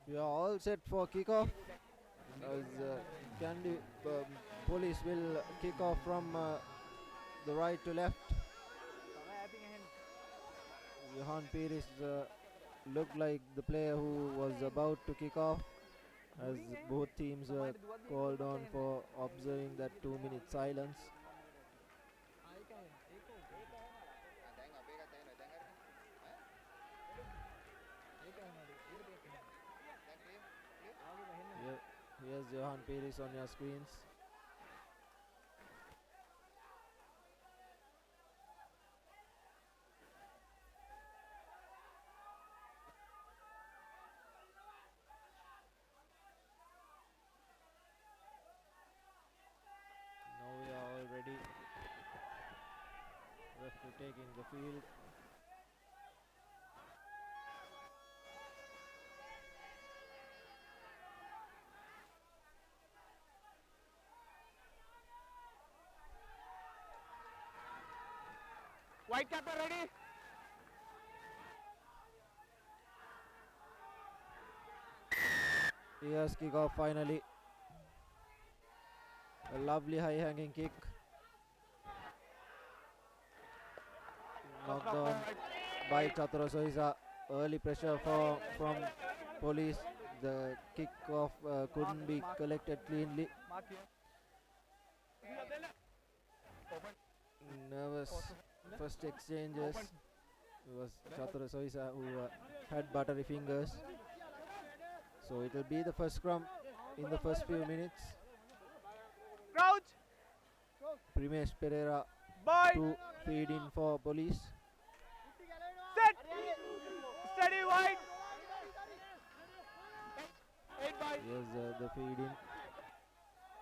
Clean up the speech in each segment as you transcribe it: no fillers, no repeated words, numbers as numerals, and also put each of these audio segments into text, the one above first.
We are all set for kickoff as Kandy police will kick off from the right to left. Johan Pires looked like the player who was about to kick off as both teams were called on for observing that 2-minute silence. Here's Johan Pires on your screens. Now we are all ready. Referee taking the field. White capper ready. Here's kickoff finally. A lovely high hanging kick. Knocked down by Chatura Soisa. Early pressure from police. The kickoff couldn't be collected cleanly. Nervous first exchanges. It was Chatura Soisa who had buttery fingers. So it will be the first scrum in the first few minutes. Crouch. Primesh Pereira Bye. to feed in for police. Set. Steady wide. 8 by. Here's the feed in.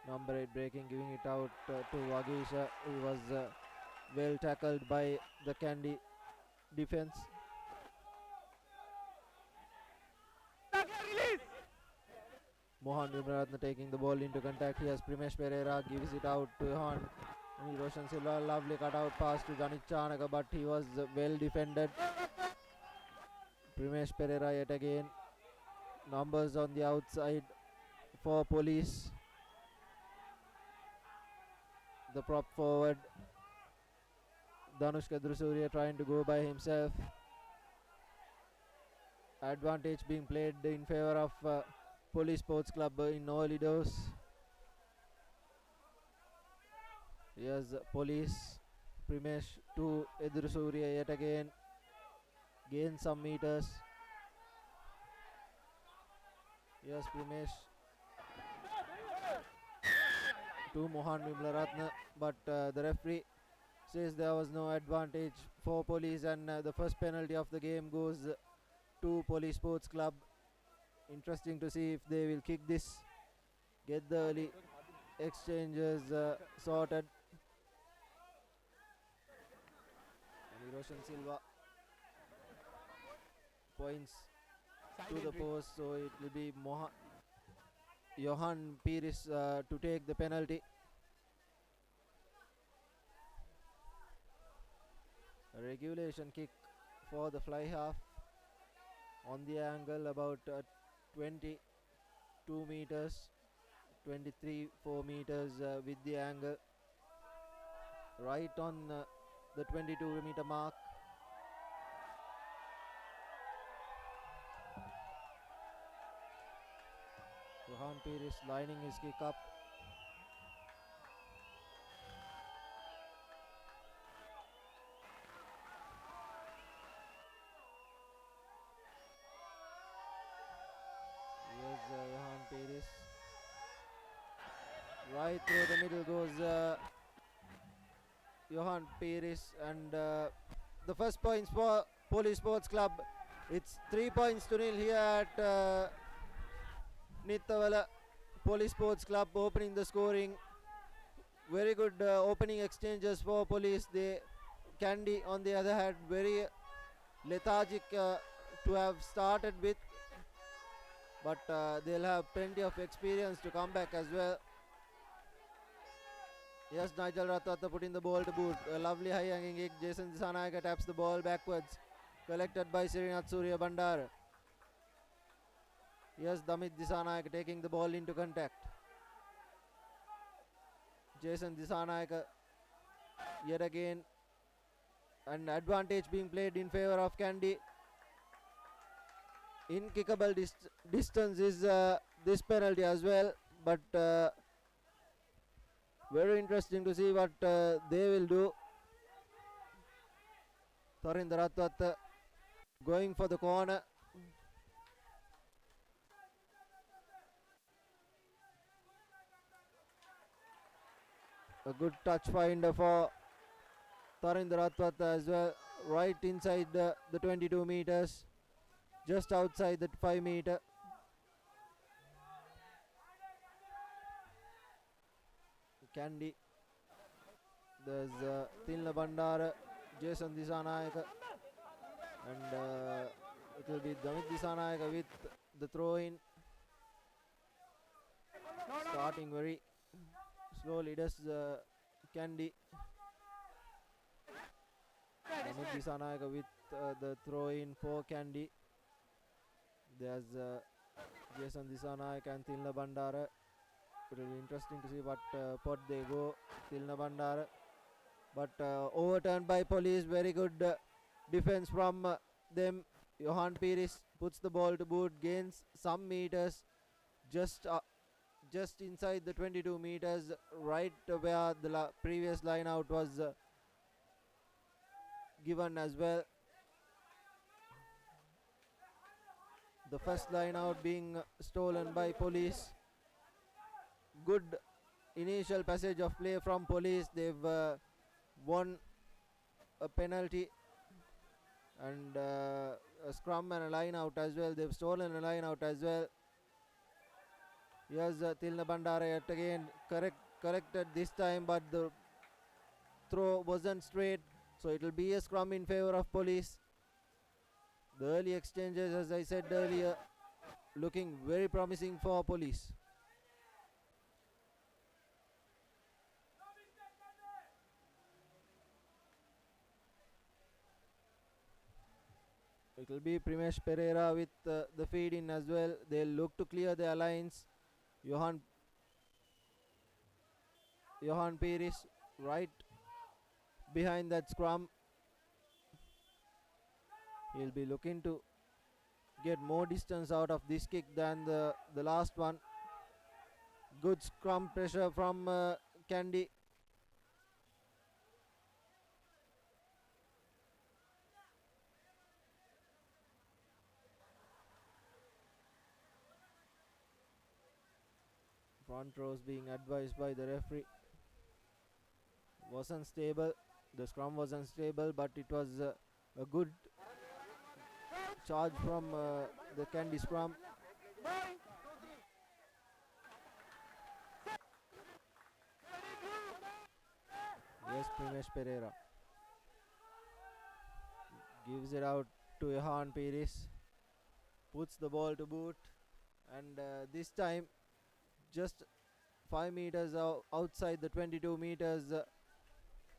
Number 8 breaking, giving it out to Wagisha. He was well tackled by the Kandy defense. Release. Mohan Vimratna taking the ball into contact. Here's Primesh Pereira, gives it out to Johan. Roshan Silva, lovely cutout pass to Janit Chanaka, but he was well defended. Primesh Pereira yet again. Numbers on the outside for police. The prop forward Dhanushka Drusurya trying to go by himself. Advantage being played in favor of Police Sports Club in early dose. Here's Police. Primesh to Drusurya yet again. Gain some meters. Here's Primesh to Mohan Vimlaratna, but the referee says there was no advantage for police, and the first penalty of the game goes to Police Sports Club. Interesting to see if they will kick this, get the early exchanges sorted. And Roshan Silva points to the post, so it will be Johan Pires to take the penalty. A regulation kick for the fly half on the angle about 22 meters, 23-4 meters with the angle right on the 22-meter mark. Johan Pires lining his kick up. Here's Johan Pires. Right through the middle goes Johan Pires, and the first points for Police Sports Club. It's 3-0 here at Nittavala. Police Sports Club opening the scoring. Very good opening exchanges for police. Kandy on the other hand, very lethargic to have started with, but they'll have plenty of experience to come back as well. Yes, Nigel Rathatha putting the ball to boot. A lovely high hanging kick. Jason Disanayaka taps the ball backwards. Collected by Srinath Surya Bandar. Yes, Damit Disanayaka taking the ball into contact. Jason Disanayaka yet again, an advantage being played in favor of Kandy. In kickable distance is this penalty as well, but very interesting to see what they will do. Tharinder Ratwat going for the corner. A good touch finder for Tharinder Ratwat as well, right inside the 22 meters, just outside the 5 meter. Kandy, there's Tilna Bandara, Jason Disanayaka, and it will be Damit Disanayaka with the throw in. Starting very slowly, does Kandy. Amit Disanayaka with the throw in for Kandy. There's Jason Disanayaka and Tilna Bandara. It will be interesting to see what pot they go. Tilna Bandara, but overturned by police. Very good defense from them. Johan Piris puts the ball to boot, gains some meters, just inside the 22 meters, right where the previous line out was given as well. The first line out being stolen by police. Good initial passage of play from police. They've won a penalty and a scrum and a line out as well. They've stolen a line out as well. Here's Tilna Bandara yet again corrected this time, but the throw wasn't straight, so it will be a scrum in favor of police. The early exchanges, as I said earlier, looking very promising for police. It will be Primesh Pereira with the feed in as well. They'll look to clear their lines. Johan Piris right behind that scrum. He'll be looking to get more distance out of this kick than the last one. Good scrum pressure from Kandy. Front rows being advised by the referee. Wasn't stable. The scrum wasn't stable, but it was a good charge from the Kandy scrum. Yes, Primesh Pereira gives it out to Johan Piris. Puts the ball to boot, and this time just 5 meters outside the 22 meters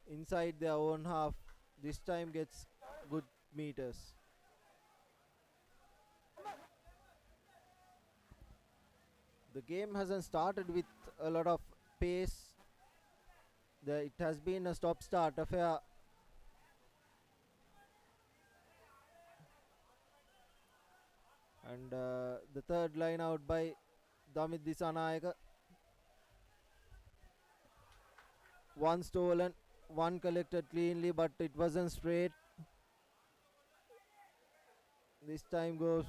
inside their own half. This time gets good meters. The game hasn't started with a lot of pace. It has been a stop-start affair. And the third line out by Damit Disanayaka. One stolen, one collected cleanly, but it wasn't straight. This time goes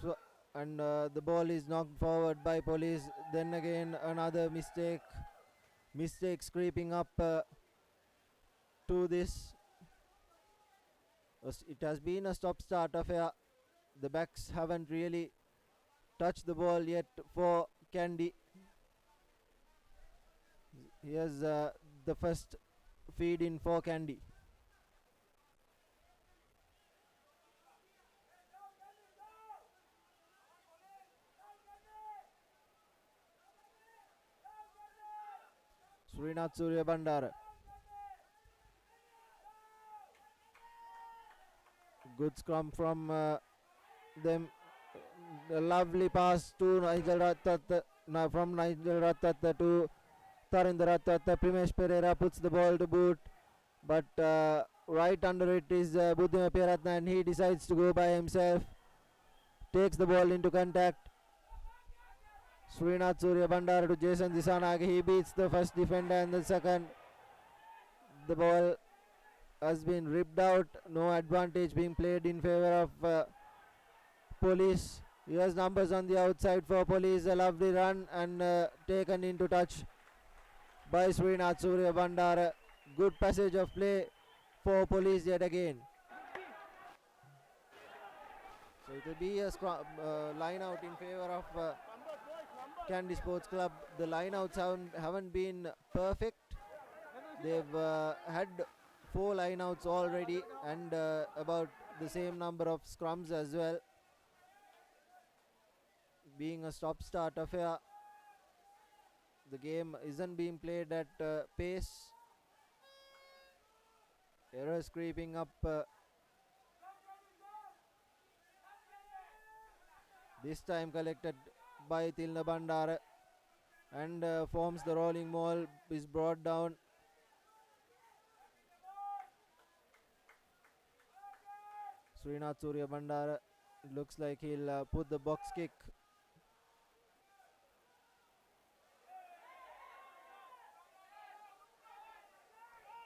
and the ball is knocked forward by police. Then again another mistakes creeping up to this. It has been a stop-start affair. The backs haven't really touched the ball yet for Kandy. Here's the first feed in for Kandy. Srinath Surya Bandara. Good scrum from them. a lovely pass to Nigel Rattat, from Nigel Rattat to Tarinder Rattat. Primesh Pereira puts the ball to boot, but right under it is Buddhima Peratna, and he decides to go by himself. Takes the ball into contact. Srinath Surya Bandara to Jason Disanaga. He beats the first defender and the second. The ball has been ripped out. No advantage being played in favor of Police. Here's numbers on the outside for Police. A lovely run and taken into touch by Srinath Surya Bandara. Good passage of play for Police yet again. So it will be a line out in favor of Kandy Sports Club. The line outs haven't been perfect. They've had 4 line outs already and about the same number of scrums as well. Being a stop-start affair, the game isn't being played at pace. Errors creeping up. This time collected by Tilna Bandara, and forms the rolling ball, is brought down. Srinath Surya Bandara looks like he'll put the box kick.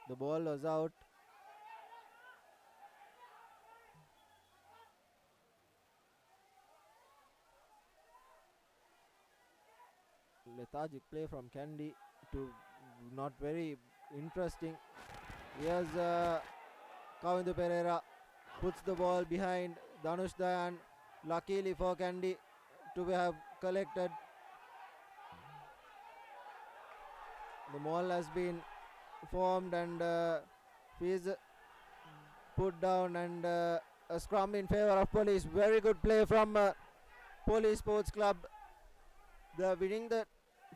The ball was out. Lethargic play from Kandy to not very interesting. Here's Kavindu Pereira puts the ball behind Dhanush Dayan. Luckily for Kandy to have collected. The ball has been formed and is put down, and a scrum in favor of Police. Very good play from Police Sports Club. They are winning the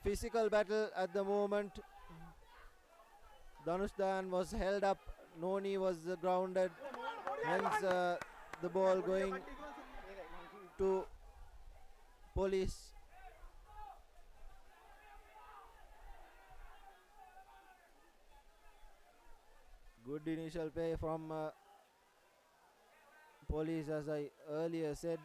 physical battle at the moment. Dhanush Dayan was held up. Noni was grounded. Hence the ball going to Police. Good initial play from Police, as I earlier said.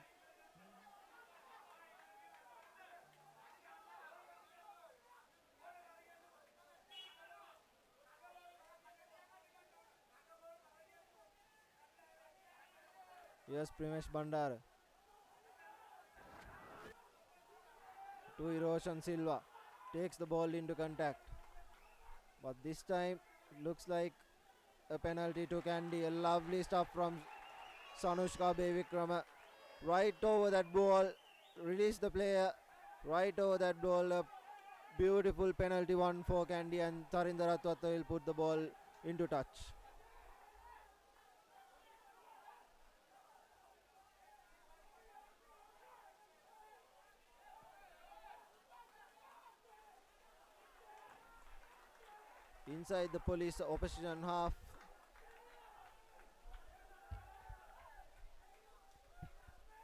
Yes, Primesh Bandara to Roshan Silva, takes the ball into contact, but this time looks like a penalty to Kandy. A lovely stuff from Sanushka Bevikrama, right over that ball, release the player, right over that ball. A beautiful penalty one for Kandy, and Tarinder Ratwata will put the ball into touch. Inside the Police opposition half.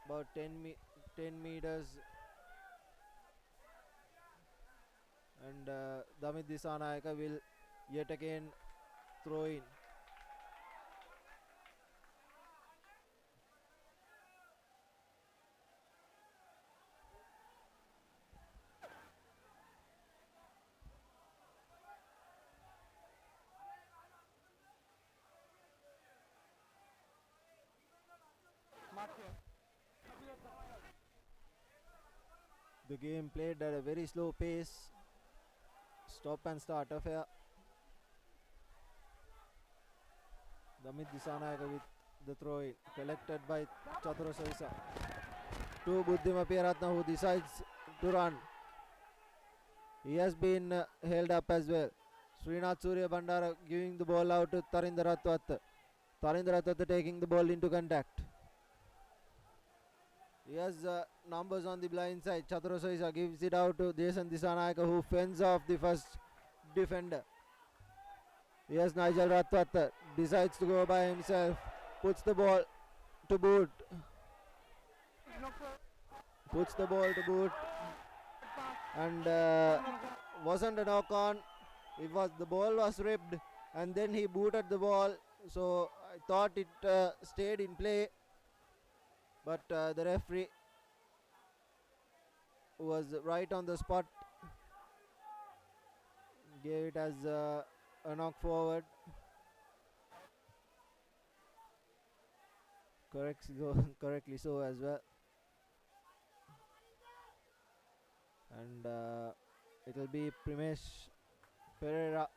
About 10 meters. And Damit Disanayaka will yet again throw in. The game played at a very slow pace. Stop and start affair. Damit Disanayaka with the throw in, collected by Chatura Saisa to Buddhima Peratna, who decides to run. He has been held up as well. Srinath Surya Bandara giving the ball out to Tarinder Ratwat. Tarinder Ratwat taking the ball into contact. He has numbers on the blind side. Chatura Saisa gives it out to Jason Disanayaka, who fends off the first defender. Yes, Nigel Ratwat decides to go by himself, puts the ball to boot. puts the ball to boot, and wasn't a knock on. It was, the ball was ripped, and then he booted the ball. So I thought it stayed in play, but the referee was right on the spot, gave it as a knock forward. Correctly so as well. And it'll be Primesh Pereira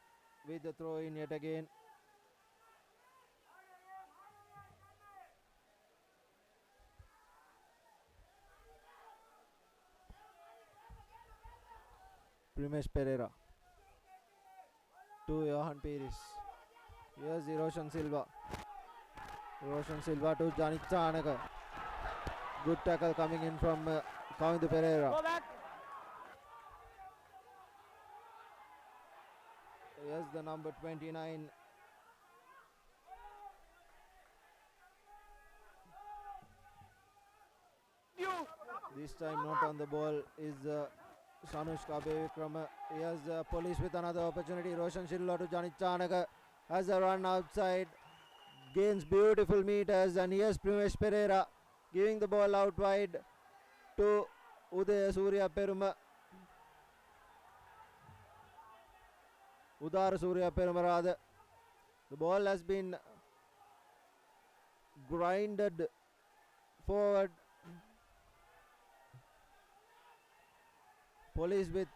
with the throw in yet again. Primesh Pereira to Johan Pires. Here's Roshan Silva. Roshan Silva to Janik Chanaka. Good tackle coming in from Kandy Pereira. Go back. Here's the number 29. You. This time not on the ball is Sanushka Bevikrama. Here's Police with another opportunity. Roshan Silva to Janik Chanaka. Has a run outside. Gains beautiful meters, and here's Primesh Pereira giving the ball out wide to Udaya Surya Peruma. Udara Surya Peruma rather. The ball has been grinded forward. Police with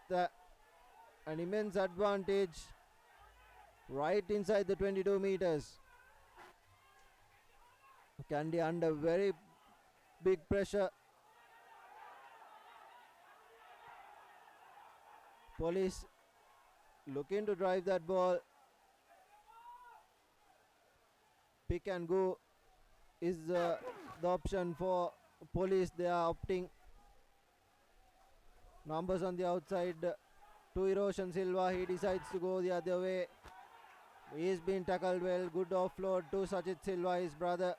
an immense advantage right inside the 22 meters. Kandy under very big pressure. Police looking to drive that ball. Pick and go is the option for Police. They are opting. Numbers on the outside to Roshan Silva. He decides to go the other way. He's been tackled well. Good offload to Sajid Silva, his brother.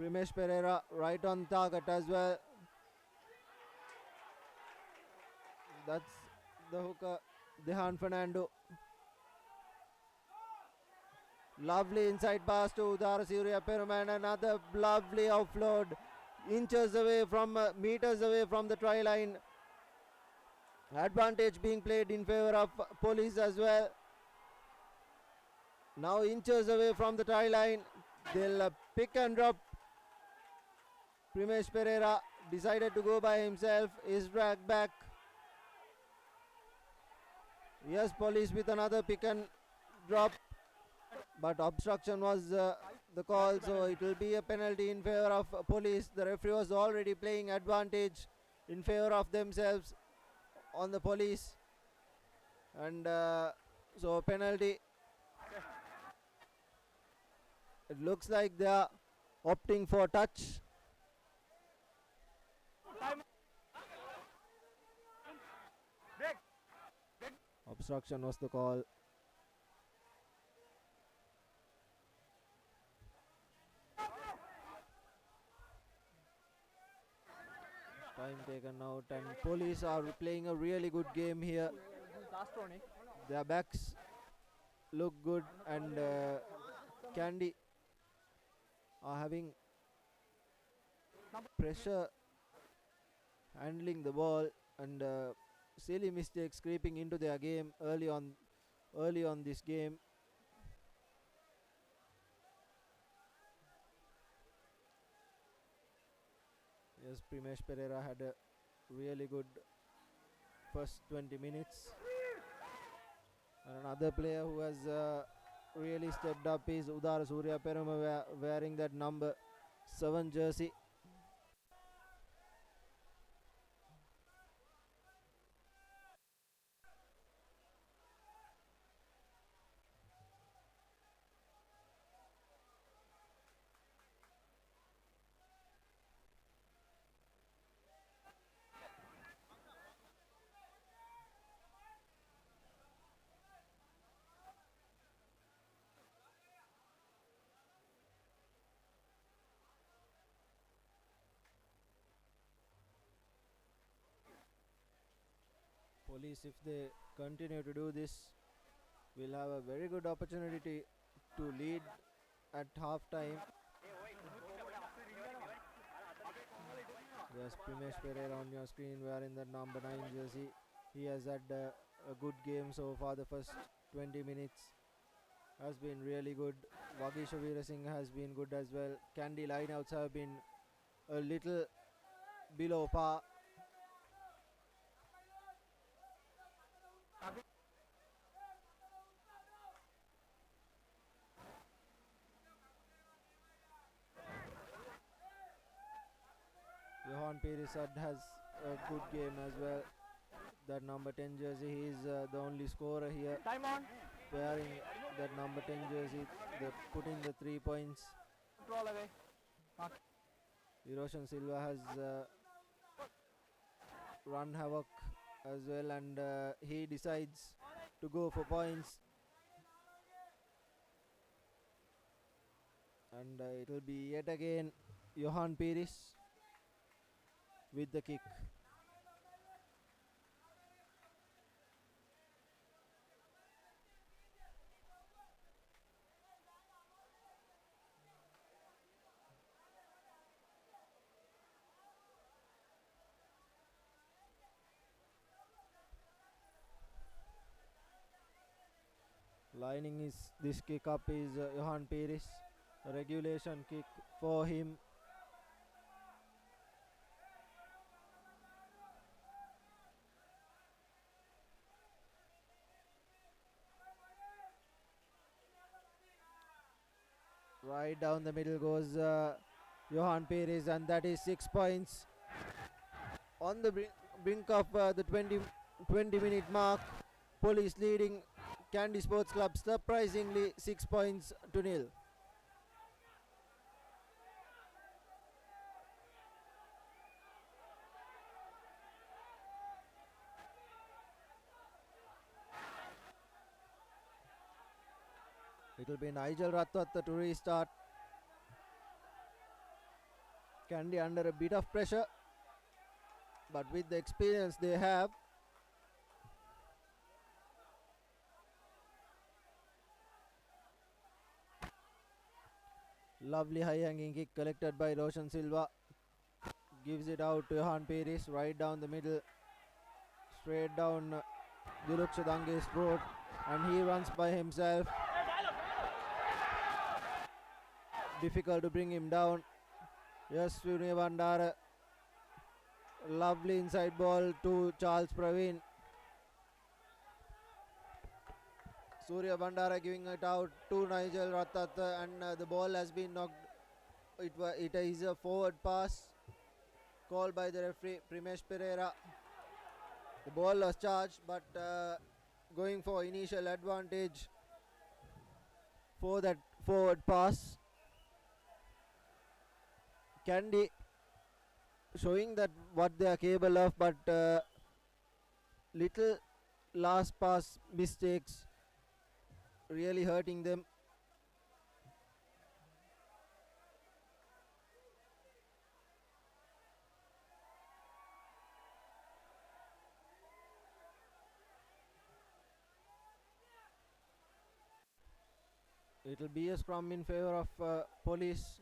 Primesh Pereira right on target as well. That's the hooker, Dehan Fernando. Lovely inside pass to Udara Surya Peruma, and another lovely offload. Inches away from, meters away from the try line. Advantage being played in favor of Police as well. Now inches away from the try line. They'll pick and drop. Primesh Pereira decided to go by himself. Is dragged back. Yes, Police with another pick and drop, but obstruction was the call, so it will be a penalty in favor of Police. The referee was already playing advantage in favor of themselves on the Police, and so penalty. It looks like they are opting for touch. Obstruction was the call. Time taken out, and Police are playing a really good game here. Their backs look good, and Kandy are having pressure handling the ball, and silly mistakes creeping into their game early on this game. Yes, Primesh Pereira had a really good first 20 minutes. And another player who has really stepped up is Udara Surya Peruma, wearing that number 7 jersey. Police, if they continue to do this, will have a very good opportunity to lead at half time. Yes, Primesh Pereira on your screen wearing the number 9 jersey. He has had a good game so far. The first 20 minutes has been really good. Vagisha Veerasinghe has been good as well. Kandy lineouts have been a little below par. Johan Perisad has a good game as well. That number 10 jersey, he is the only scorer here. Time on. Wearing that number 10 jersey, putting the 3 points. Control away. Eroshan Silva has run havoc as well, and he decides to go for points. And it will be yet again Johan Peris with the kick. Lining this kick up is Johan Peris. A regulation kick for him. Right down the middle goes Johan Peris, and that is 6 points. On the brink of the 20-minute mark, Police leading Kandy Sports Club surprisingly 6 points to nil. It will be Nigel Ratwatta to restart. Kandy under a bit of pressure, but with the experience they have, lovely high hanging kick collected by Roshan Silva. Gives it out to Johan Peris right down the middle, straight down Diluk Shadange's throat, and he runs by himself. Difficult to bring him down. Yes, Surya Bandara. Lovely inside ball to Charles Praveen. Surya Bandara giving it out to Nigel Ratwatta, and the ball has been knocked. It is a forward pass called by the referee Primesh Pereira. The ball was charged, but going for initial advantage for that forward pass. Kandy showing that what they are capable of, but little last pass mistakes really hurting them. It will be a scrum in favor of Police.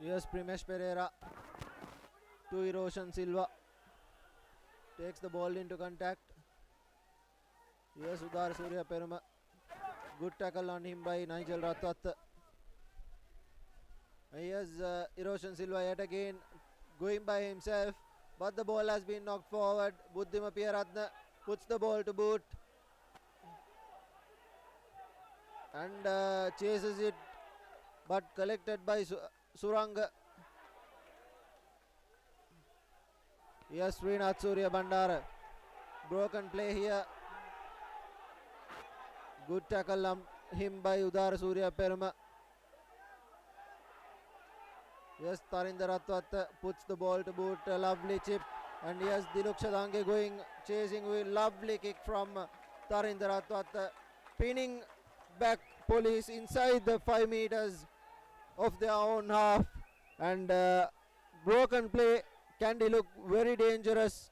Yes, Primesh Pereira to Eroshan Silva. Takes the ball into contact. Yes, Udar Surya Peruma. Good tackle on him by Nigel Ratwatta. Yes, Eroshan Silva yet again going by himself, but the ball has been knocked forward. Buddhima Pieratna puts the ball to boot and chases it, but collected by Suranga. Yes, Srinath Surya Bandara. Broken play here. Good tackle him by Udara Surya Peruma. Yes, Tarinder Ratwat puts the ball to boot. A lovely chip. And yes, Diluk Shadange going chasing with lovely kick from Tarinder Ratwat, pinning back Police inside the 5 meters of their own half. And broken play. Kandy look very dangerous.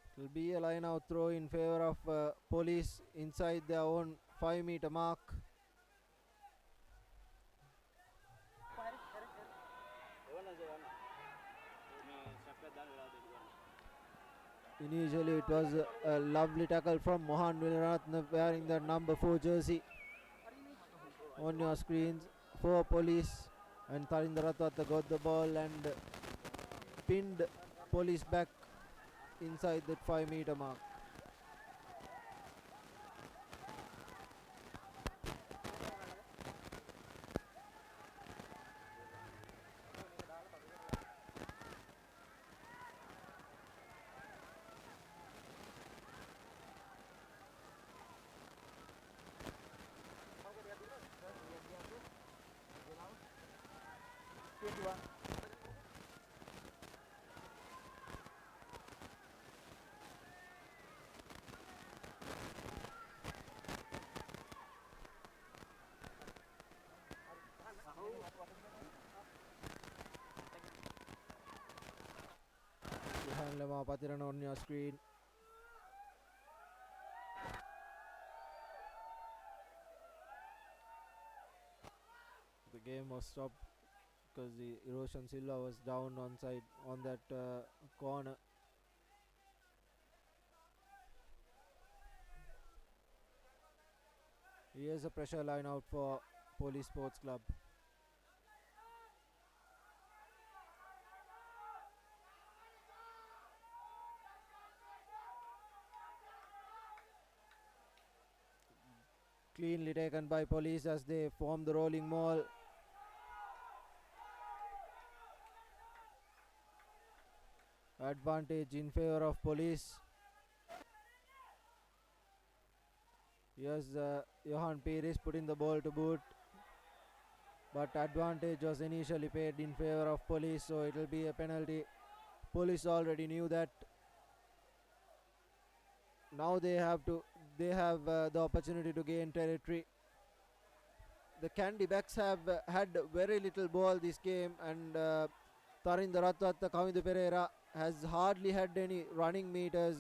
It will be a line out throw in favor of Police inside their own 5 meter mark. Initially it was a lovely tackle from Mohan Villaratna wearing the number 4 jersey. On your screens for Police, and Tarinder Ratwat got the ball and pinned Police back inside that 5 meter mark. Lema Patiran on your screen. The game was stopped because the Erosion Silva was down on side on that corner. Here's a pressure line out for Police Sports Club. Cleanly taken by Police as they form the rolling maul. Advantage in favor of Police. Here's Johan Pires putting the ball to boot. But advantage was initially paid in favor of Police, so it will be a penalty. Police already knew that. Now they have the opportunity to gain territory. The Kandy backs have had very little ball this game, and Tarinder Ratwat Kavindu Pereira has hardly had any running meters.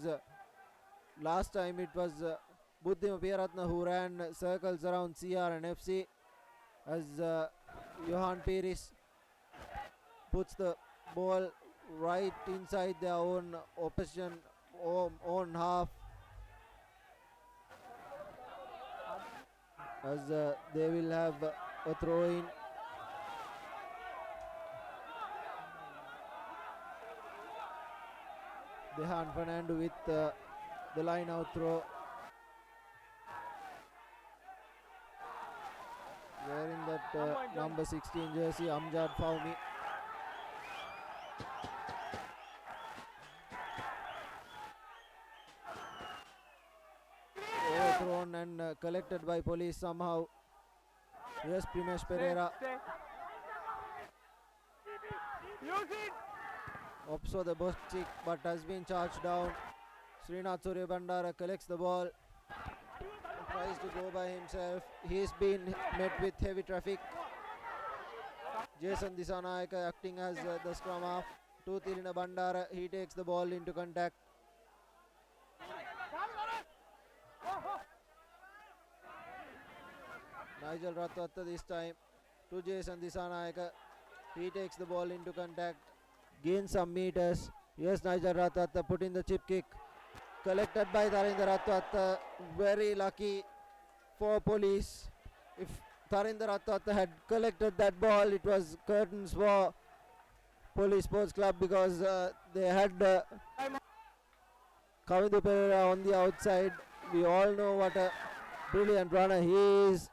Last time it was Buddhima Piyaratna who ran circles around CR and FC, as Johan Pires puts the ball right inside their own opposition own half, as they will have a throw in. Dehan Fernando with the line out throw. Wearing that number 16 jersey, Amjad Fawmi. Overthrown and collected by Police somehow. Yes, Primesh Pereira. Opso the box kick, but has been charged down. Srinath Surya Bandara collects the ball. Tries to go by himself. He's been met with heavy traffic. Jason Disanayaka acting as the scrum half. Tuthilina Bandara, he takes the ball into contact. Nigel Ratwatta this time to Jason Disanayaka. He takes the ball into contact. Gains some meters. Yes, Nigel Ratwatta put in the chip kick. Collected by Tarinder Ratwatta. Very lucky for Police. If Tarinder Ratwatta had collected that ball, it was curtains for Police Sports Club, because they had Kavindu Pereira on the outside. We all know what a brilliant runner he is.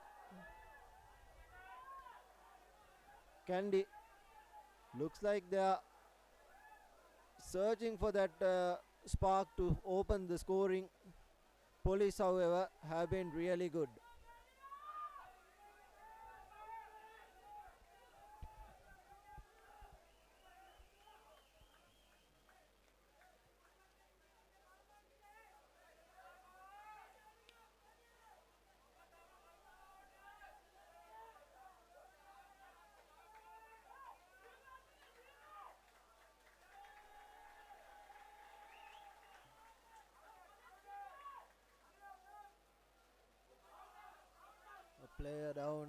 Kandy looks like they are searching for that spark to open the scoring. Police, however, have been really good. A player down.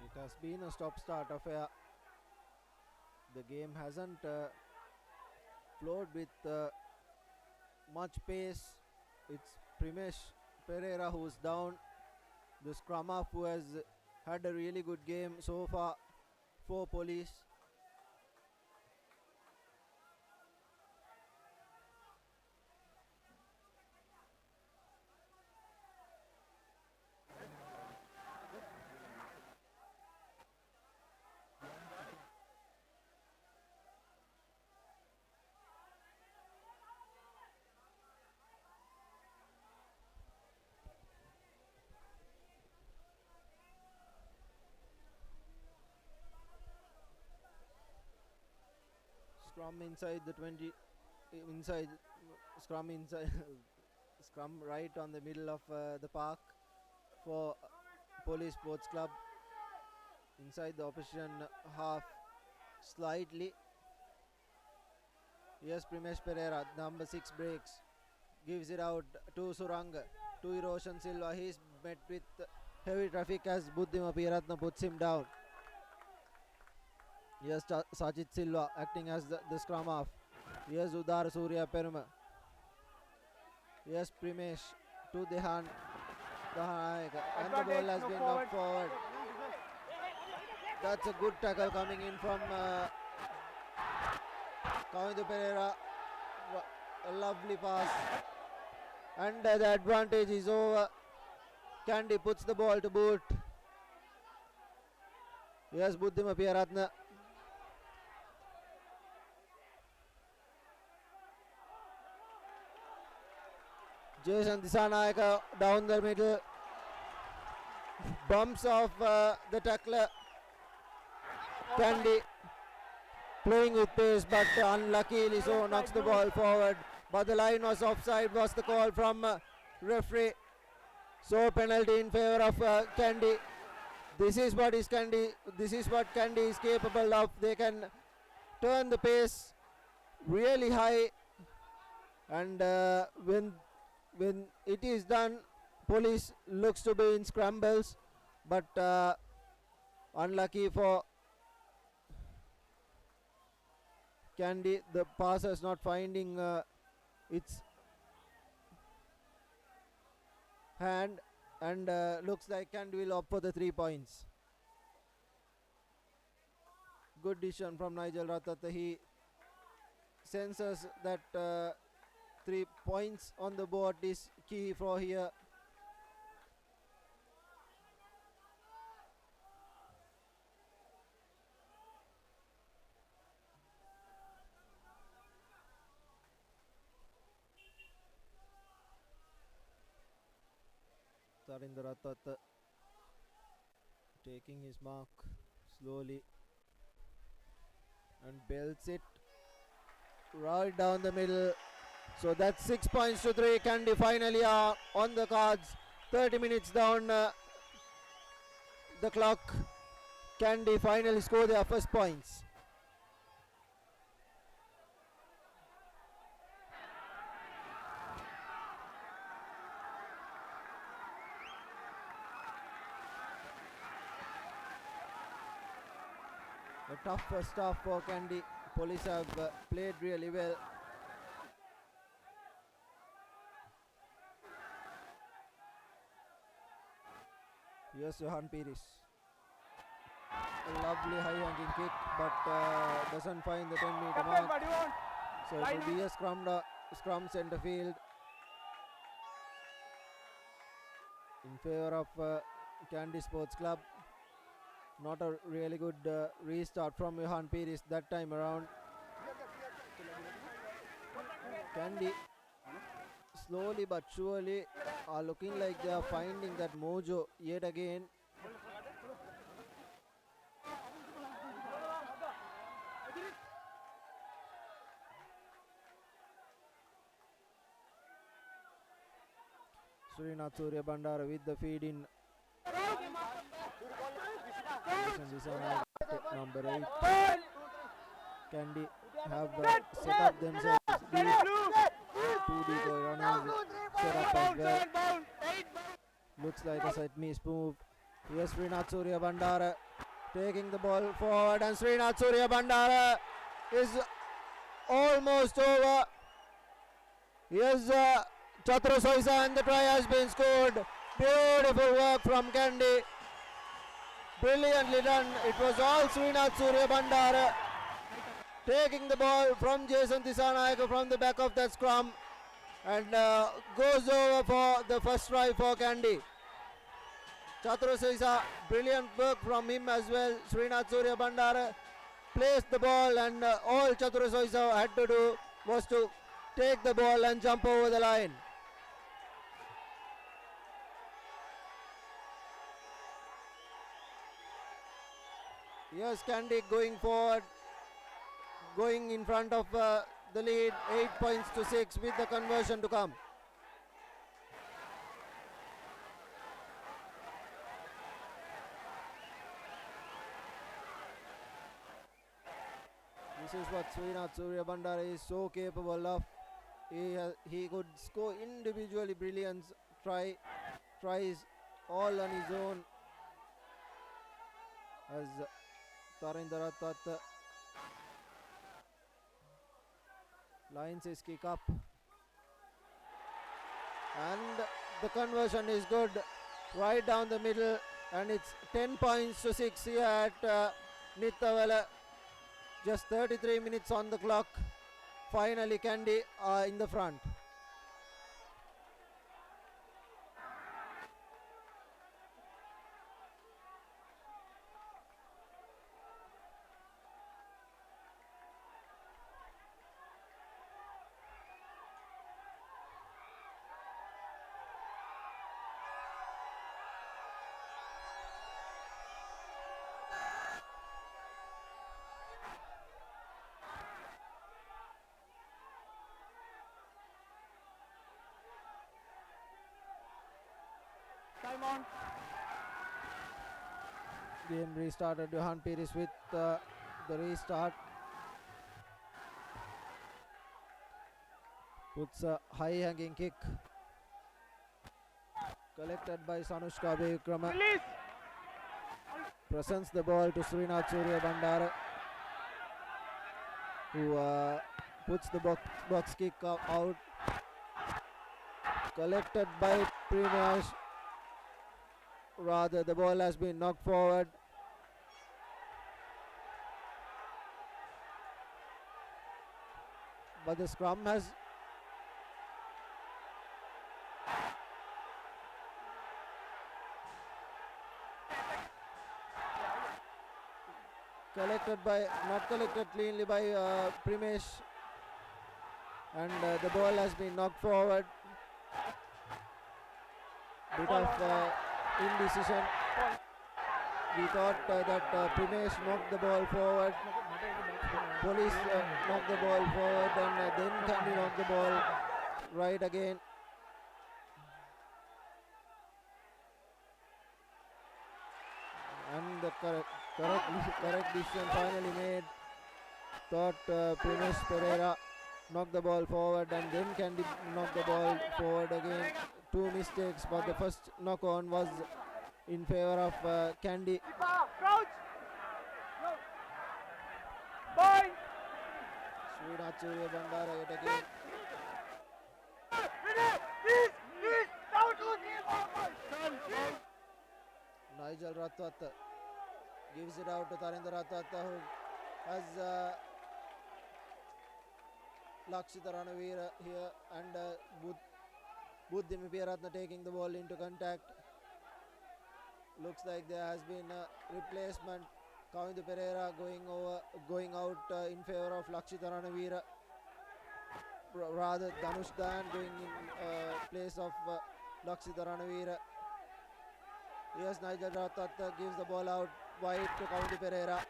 It has been a stop-start affair. The game hasn't flowed with much pace. It's Primesh Pereira who's down. The scrum half who has had a really good game so far for Police. Scrum inside the 20, inside, scrum inside, scrum right on the middle of the park for Police Sports Club. Inside the opposition half slightly. Yes, Primesh Pereira, number 6 breaks, gives it out to Suranga, to Roshan Silva. He's met with heavy traffic as Buddhima Piratna puts him down. Yes, Sajid Silva acting as the scrum half. Yes, Udar Surya Peruma. Yes, Primesh to Dehan. And the ball has been knocked forward. That's a good tackle coming in from Kandy Pereira. A lovely pass. And the advantage is over. Kandy puts the ball to boot. Yes, Buddhima Piyaratna. Jason Disanayaka down the middle. Bumps off the tackler. Kandy playing with pace, but unluckily so knocks the ball forward. But the line was offside, was the call from referee. So penalty in favor of Kandy. This is what is Kandy. This is what Kandy is capable of. They can turn the pace really high, and when it is done, Police looks to be in scrambles, but unlucky for Kandy, the passer is not finding its hand, and looks like Kandy will opt for the 3 points. Good decision from Nigel Ratata. He senses that 3 points on the board is key for here. Tarinder Ratata taking his mark slowly and belts it right down the middle. So that's 6 points to 3. Kandy finally are on the cards. 30 minutes down the clock. Kandy finally score their first points. A tough first half for Kandy. Police have played really well. Here's Johan Piris. A lovely high hanging kick, but doesn't find the 10-meter mark. So it will be a scrum center field in favor of Kandy Sports Club. Not a really good restart from Johan Pires that time around. Kandy slowly but surely are looking like they are finding that mojo yet again. Srinath Surya Bandara with the feed in. Number 8. Kandy have set up themselves deep. 2 decoy runners set up as well. Looks like a set miss move. Here's Srinath Surya Bandara taking the ball forward, and Srinath Surya Bandara is almost over. Here's Chatru Soisa, and the try has been scored. Beautiful work from Kandy. Brilliantly done. It was all Srinath Surya Bandara taking the ball from Jason Disanayake from the back of that scrum, and goes over for the first try for Kandy. Chatru Soisa, brilliant work from him as well. Srinath Surya Bandara placed the ball, and all Chatru Soisa had to do was to take the ball and jump over the line. Here's Kandy going forward, going in front of the lead, 8 points to 6 with the conversion to come. This is what Srinath Surya Bandara is so capable of. He could score individually brilliant tries all on his own, as Tarindra Tat lines his kick up, and the conversion is good right down the middle, and it's 10 points to 6 here at Nittawala. Just 33 minutes on the clock. Finally Kandy in the front. Time on. Game restarted. Johan Pires with the restart. Puts a high hanging kick. Collected by Sanushka Bevikrama. Release. Presents the ball to Srinath Surya Bandara, who puts the box kick out. Collected by Primesh. Rather, the ball has been knocked forward. But the scrum has not collected cleanly by Primesh, and the ball has been knocked forward. Bit of indecision. We thought that Primesh knocked the ball forward. Police knocked the ball forward, and then Kandy knocked the ball right again. And the correct decision finally made. Thought Primesh Pereira knocked the ball forward, and then Kandy knocked the ball forward again. 2 mistakes, but the first knock on was in favor of Kandy. Crouch. Point. Srinath Surya Bandara yet again. Nigel Ratwat gives it out to Tarindra Ratwat, who has Lakshita Ranavira here and Buddhi Mipiyaratna taking the ball into contact. Looks like there has been a replacement. Kavindu Pereira going out in favor of Lakshita Ranavira. Rather Dhanush Dan going in place of Lakshita Ranavira. Yes, Nigel Ratata gives the ball out wide to Kavindu Pereira.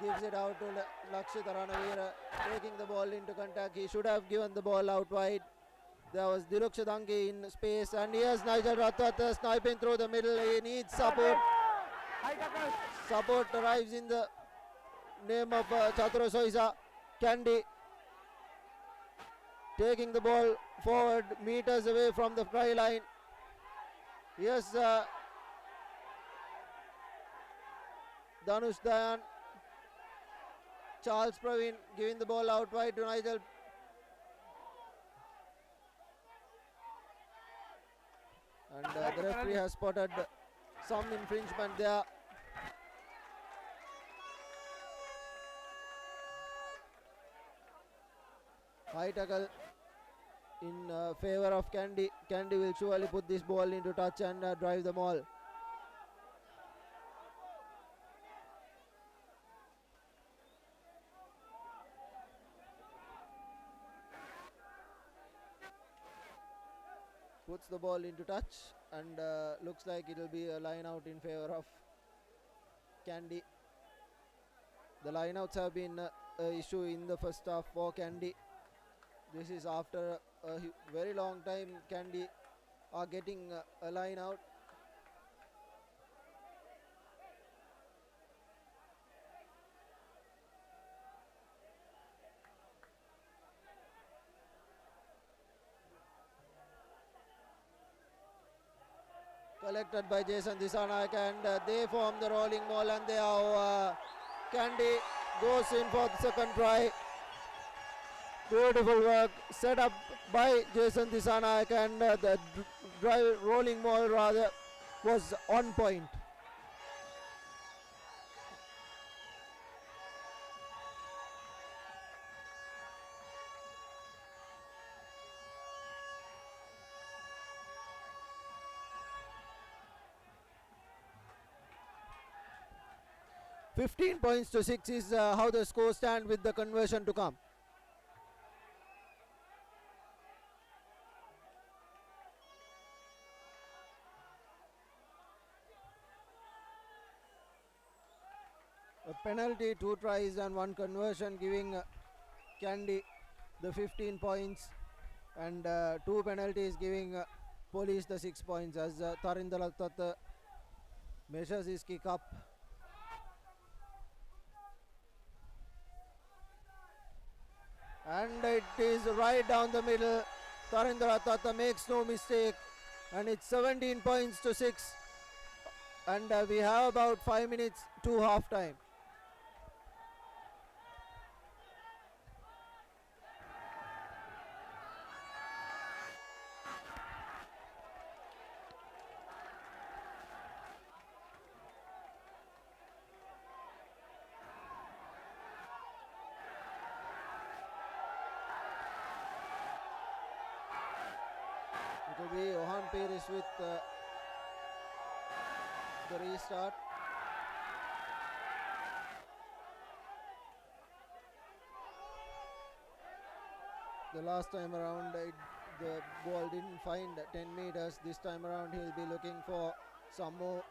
Gives it out to Lakshita Ranavira, taking the ball into contact. He should have given the ball out wide. There was Diluksha Dangi in space, and here's Nigel Ratata sniping through the middle. He needs support. Support arrives in the name of Chatura Soisa. Kandy taking the ball forward, meters away from the try line. Yes, Dhanush Dayan. Charles Praveen giving the ball out wide to Nigel. And the referee has spotted some infringement there. High tackle in favor of Kandy. Kandy will surely put this ball into touch and drive the ball. Puts the ball into touch and looks like it will be a line out in favor of Kandy. The line outs have been an issue in the first half for Kandy. This is after a very long time Kandy are getting a line out. Collected by Jason Disanayak and they form the rolling ball and they have Kandy goes in for the second try. Beautiful work set up by Jason Disanayak and the rolling ball rather was on point. (15 points to 6) is how the score stand with the conversion to come. A penalty, 2 tries and 1 conversion giving Kandy the 15 points and 2 penalties giving Police the 6 points as Tarindal Attat measures his kick up. And it is right down the middle. Tarindra Tata makes no mistake. And it's 17 points to 6. And we have about 5 minutes to half time. It will be Johan Pires with the restart. The last time around the ball didn't find 10 meters. This time around he'll be looking for some more.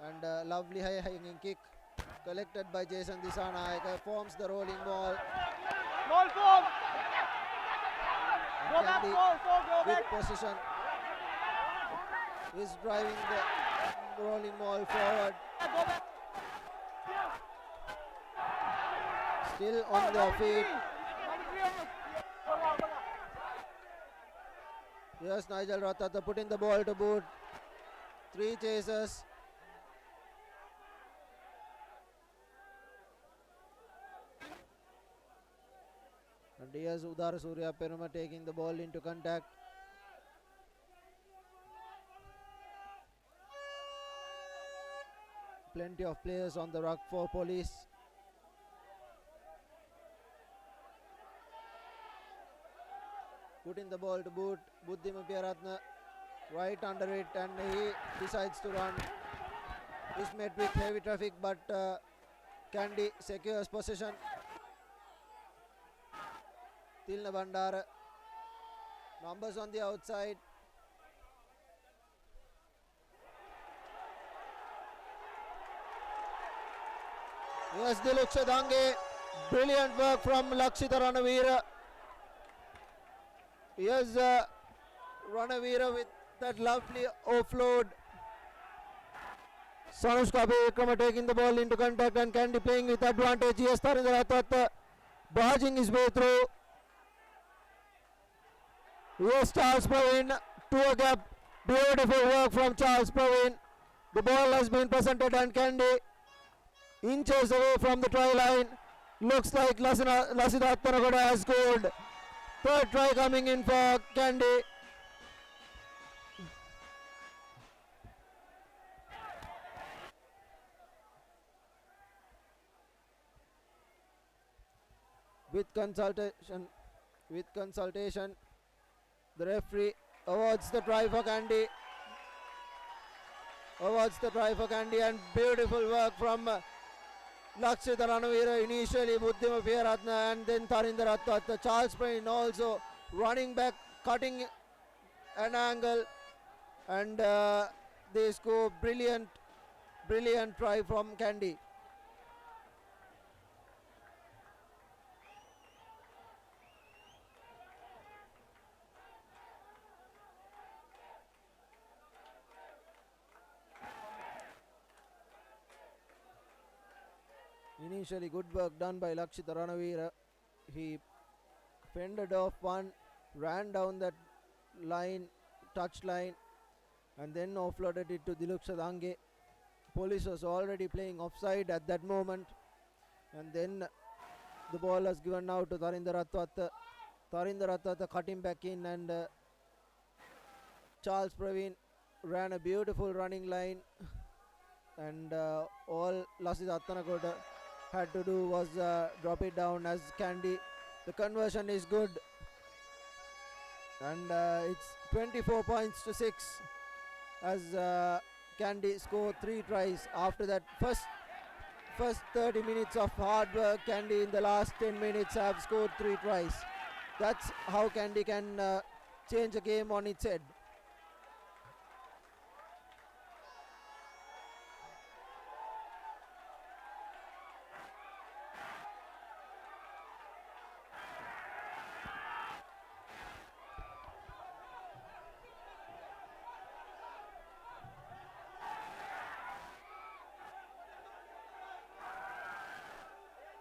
And a lovely high hanging kick collected by Jason Disanayak forms the rolling ball. Ball form. Go back, Kandy go with back. position is driving the rolling ball forward. Go back. Still on their feet. Yes, Nigel Ratata putting the ball to boot. 3 chasers. And here's Udar Surya Peruma taking the ball into contact. Plenty of players on the ruck for Police. putting the ball to boot. Buddhima Piyaratna right under it, and he decides to run. Is met with heavy traffic, but Kandy secures possession. Tilna Bandara, numbers on the outside. Yes, Diluksha Dange, brilliant work from Lakshita Ranavira. Yes, Ranavira with that lovely offload. Sanushka Vikrama taking the ball into contact, and Kandy playing with advantage. Yes, Tarindra Rathwat barging his way through. Yes, Charles Praveen to a gap. Beautiful work from Charles Praveen. The ball has been presented, and Kandy inches away from the try line. Looks like Lasida Tanagoda has scored. Third try coming in for Kandy. With consultation, the referee awards the try for Kandy. And beautiful work from Lakshita Ranavira. Initially Buddhima Piyaratna and then Tarindra Rathwat. Charles Prain also running back, cutting an angle, and they score brilliant try from Kandy. Initially good work done by Lakshita Ranavira. He fended off one, ran down that line, touch line, and then offloaded it to Diluksha Dange. Police was already playing offside at that moment, and then the ball was given now to Tarindra Rathwat. Tarindra Rathwat cut him back in, and Charles Praveen ran a beautiful running line, and all Lasida Attanakoda had to do was drop it down as Kandy. The conversion is good, and it's 24 points to 6 as Kandy scored 3 tries. After that first 30 minutes of hard work, Kandy in the last 10 minutes have scored 3 tries. That's how Kandy can change a game on its head.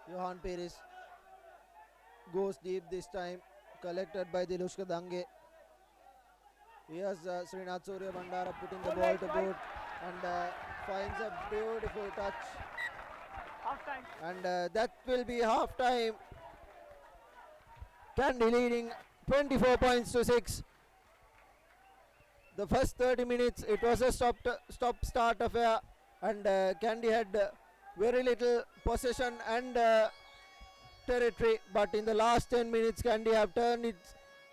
Johan Peris goes deep this time, collected by Dilushka Dange. Here's Srinath Surya Bandara putting the ball to boot, and finds a beautiful touch. Half time. And that will be half time. Kandy leading 24 points to 6. The first 30 minutes it was a stop-start affair, and Kandy had very little possession and territory, but in the last 10 minutes Kandy have turned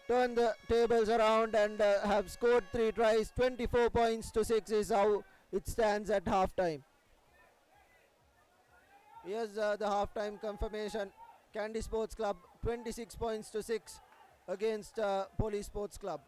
the tables around and have scored 3 tries. 24 points to 6 is how it stands at half time. Here's the half-time confirmation. Kandy Sports Club 26 points to 6 against Police Sports Club.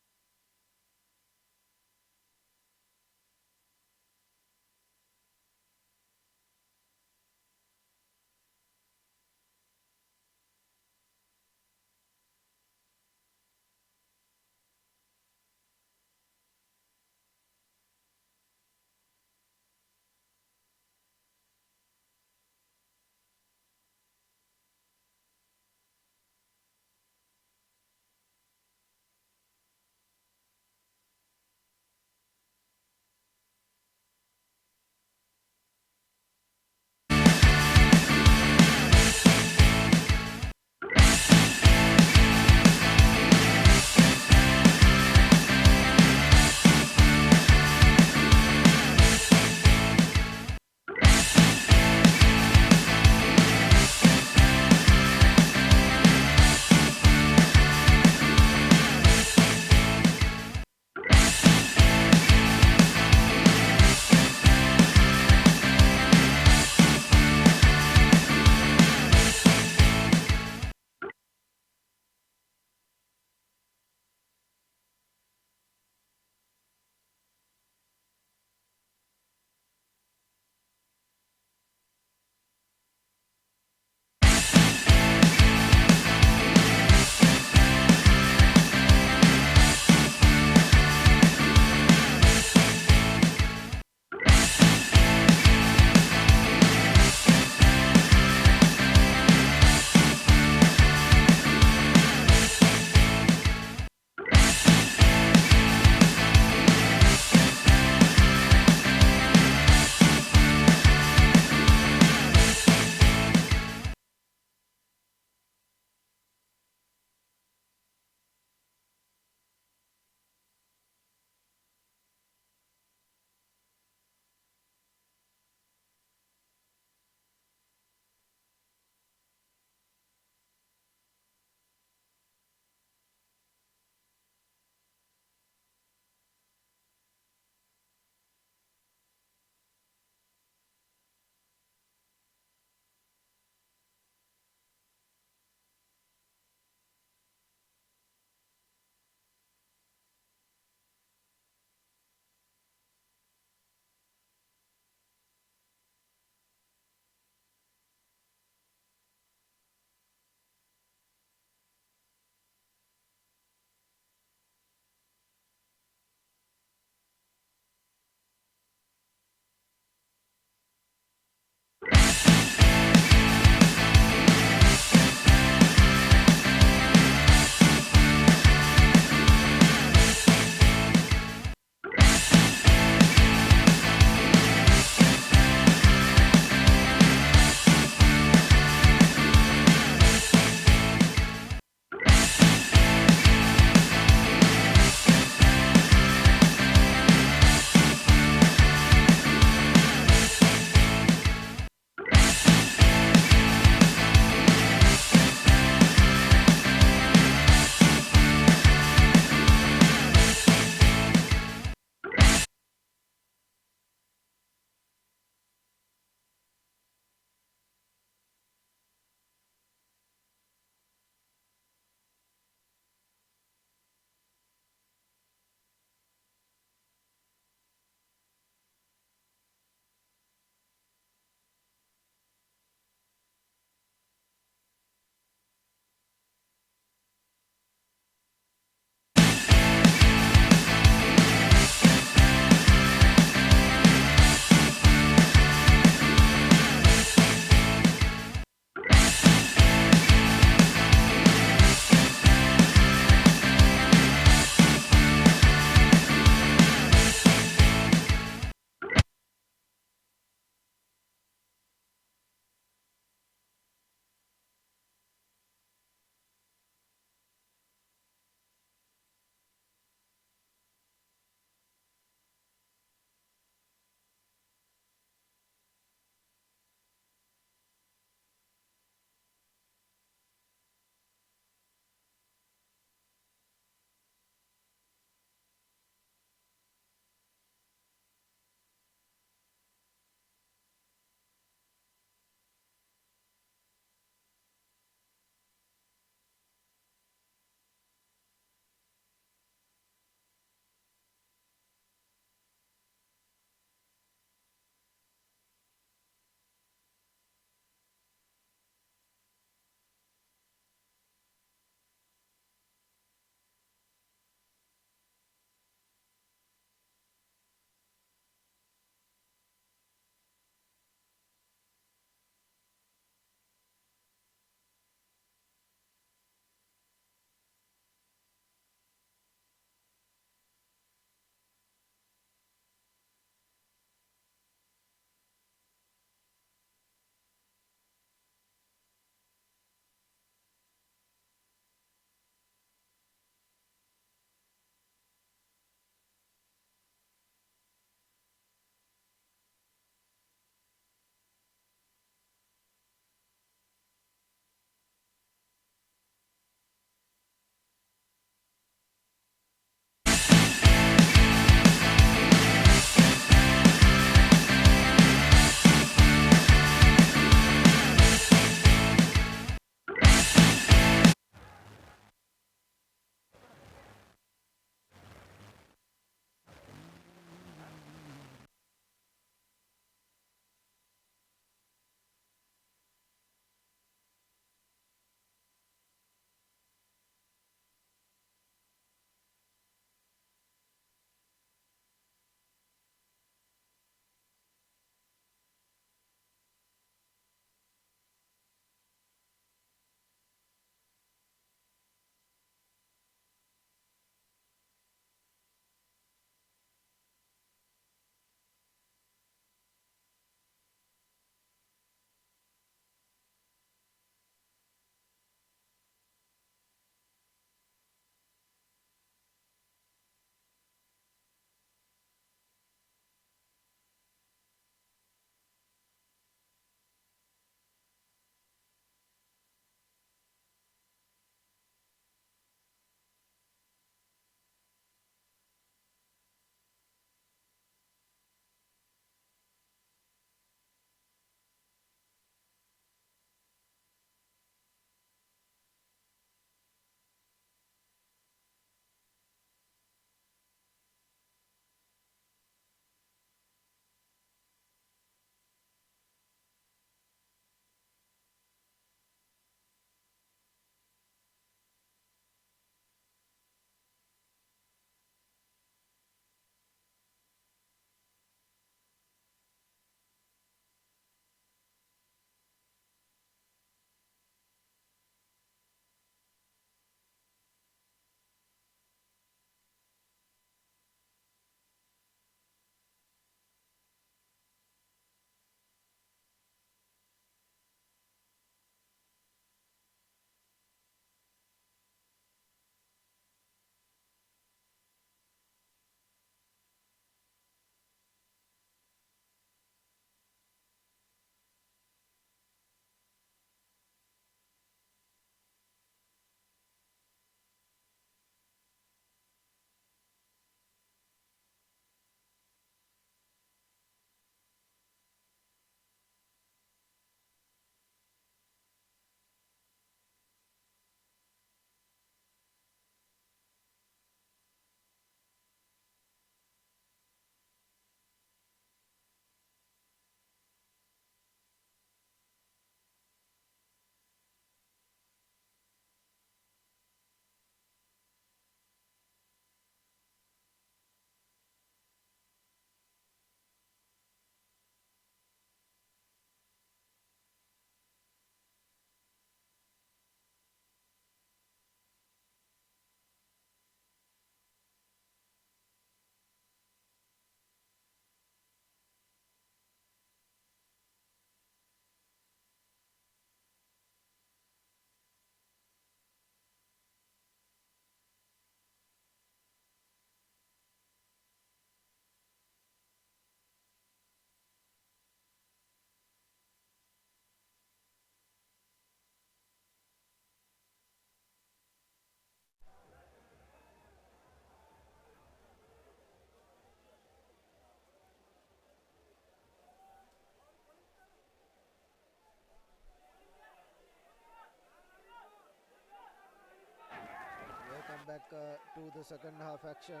back to the second half action.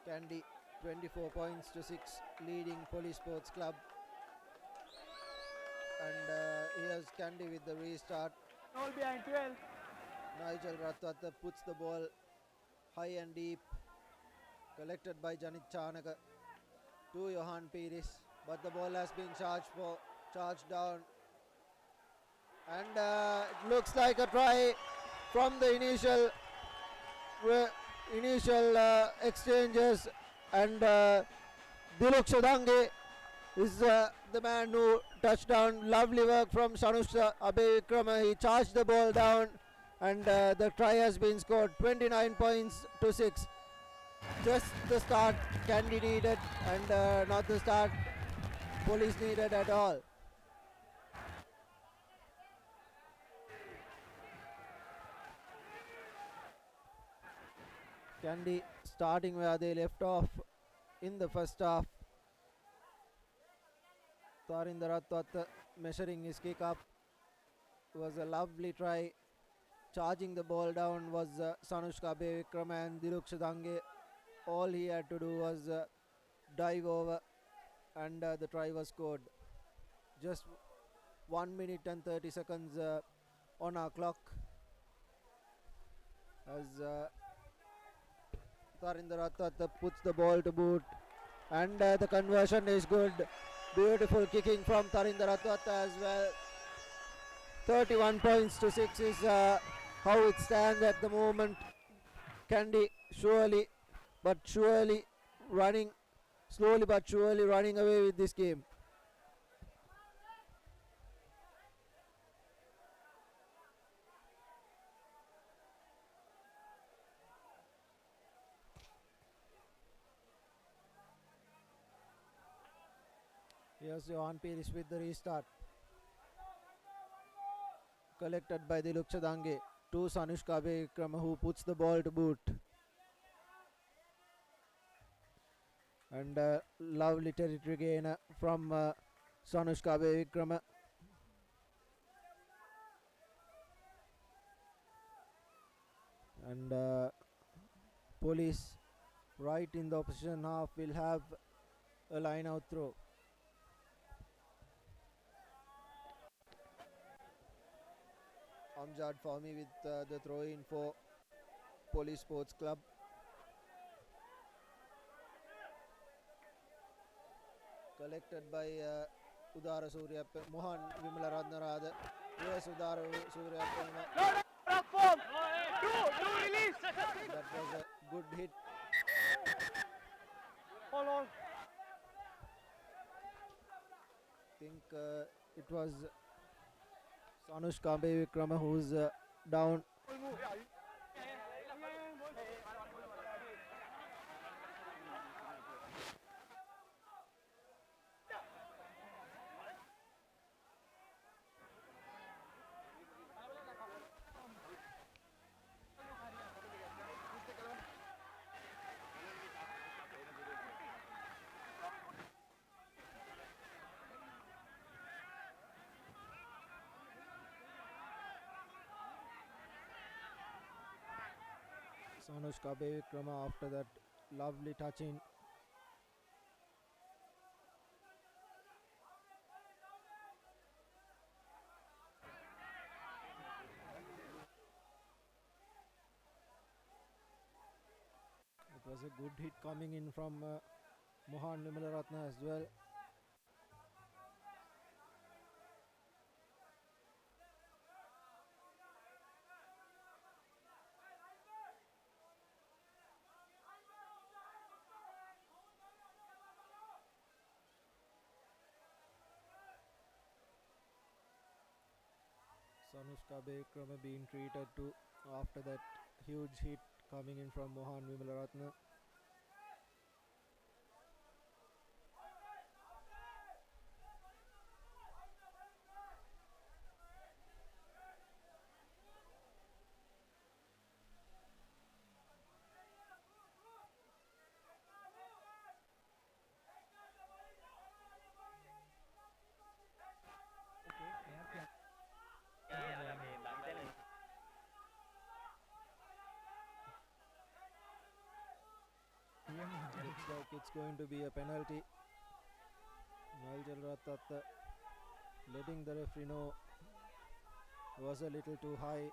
Kandy 24 points to 6 leading Police Sports Club. And here's Kandy with the restart. All behind 12. Nigel Ratwata puts the ball high and deep. Collected by Janit Chanaka to Johan Piris. But the ball has been charged down. And it looks like a try from the initial exchanges. And Diluk Shadange is the man who touched down. Lovely work from Sanusha Abevikrama. He charged the ball down and the try has been scored. 29 points to 6. Just the start Kandy needed and not the start Police needed at all. Kandy starting where they left off in the first half. Tarinder Ratwat measuring his kick up. It was a lovely try. Charging the ball down was Sanushka Bevikram and Diluk Shadange. All he had to do was dive over and the try was scored. Just 1 minute and 30 seconds on our clock as Tarinder Ratwat puts the ball to boot and the conversion is good. Beautiful kicking from Tarinder Ratwat as well. 31 points to 6 is how it stands at the moment. Kandy slowly but surely running away with this game. Here's Johan Piris with the restart. Collected by Diluk Shadange to Sanushka Bevikram, who puts the ball to boot. And lovely territory gain from Sanushka Bevikram. And Police right in the opposition half will have a line out throw. Amjad Fahmy with the throw in for Police Sports Club. Collected by Udara Surya Mohan Vimala Radnarad. Yes, Udara Surya Form. Two release. That was a good hit. Hold on. I think it was Sanushka Bevikrama who's down. Sanushka Bevikrama after that lovely touch in. It was a good hit coming in from Mohan Vimalaratna as well. Sanushka Bevikrama being treated to after that huge hit coming in from Mohan Vimalaratna. it's going to be a penalty. Nigel Ratatta letting the referee know was a little too high.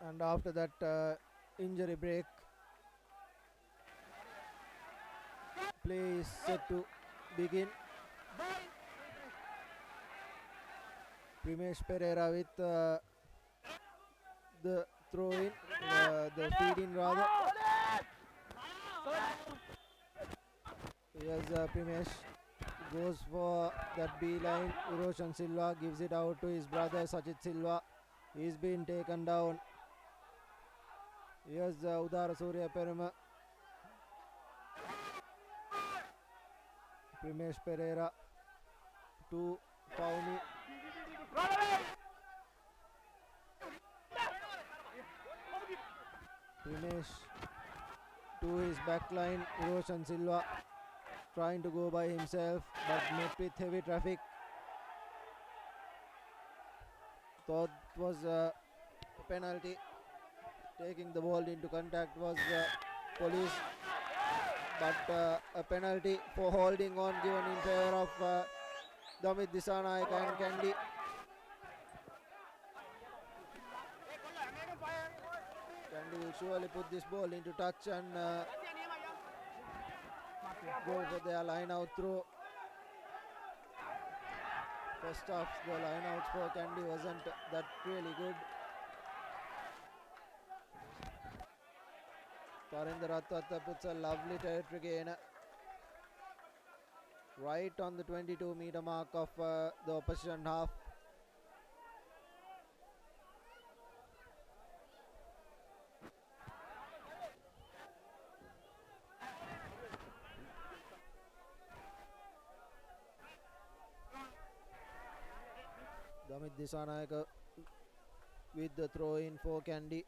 And after that injury break, play is set to begin. Primesh Pereira with the throw in, the feed in rather. Yes, Primesh goes for that B line. Roshan Silva gives it out to his brother Sajid Silva. He's been taken down. Here's Udara Surya Peruma. Primesh Pereira to Pauni. Primesh to his backline. Roshan Silva trying to go by himself but met with heavy traffic. Thought was a penalty. Taking the ball into contact was police, but a penalty for holding on given in favor of Damit Disanayak and Kandy. Kandy will surely put this ball into touch and go for their line out throw. First half, the line outs for Kandy wasn't that really good. Tarinder Rattata puts a lovely territory gainer right on the 22-meter mark of the opposition half. Samit Disanayaka with the throw in for Kandy.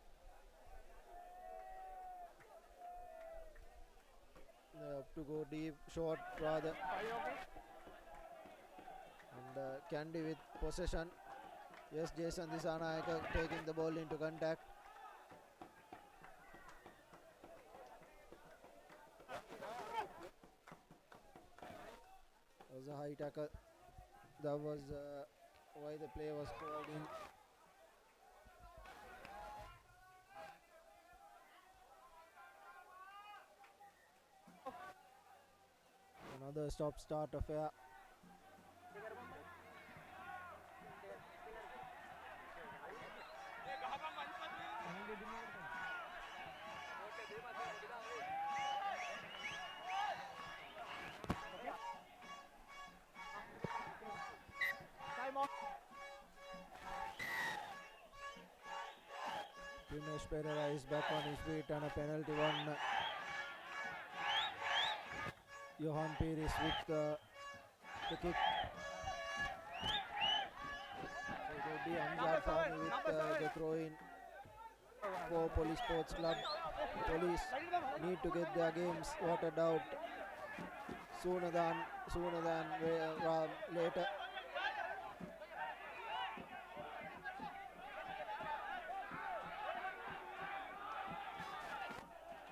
They have to go deep, short rather. And Kandy with possession. Yes, Jason Disanayaka taking the ball into contact. That was a high tackle. That was why the play was called in. Another stop-start affair. Primesh Pereira is back on his feet and a penalty one. Johan Pires with the kick. So it will be Amjad Fahmy with the throw in for Police Sports Club. Police need to get their games sorted out sooner than later.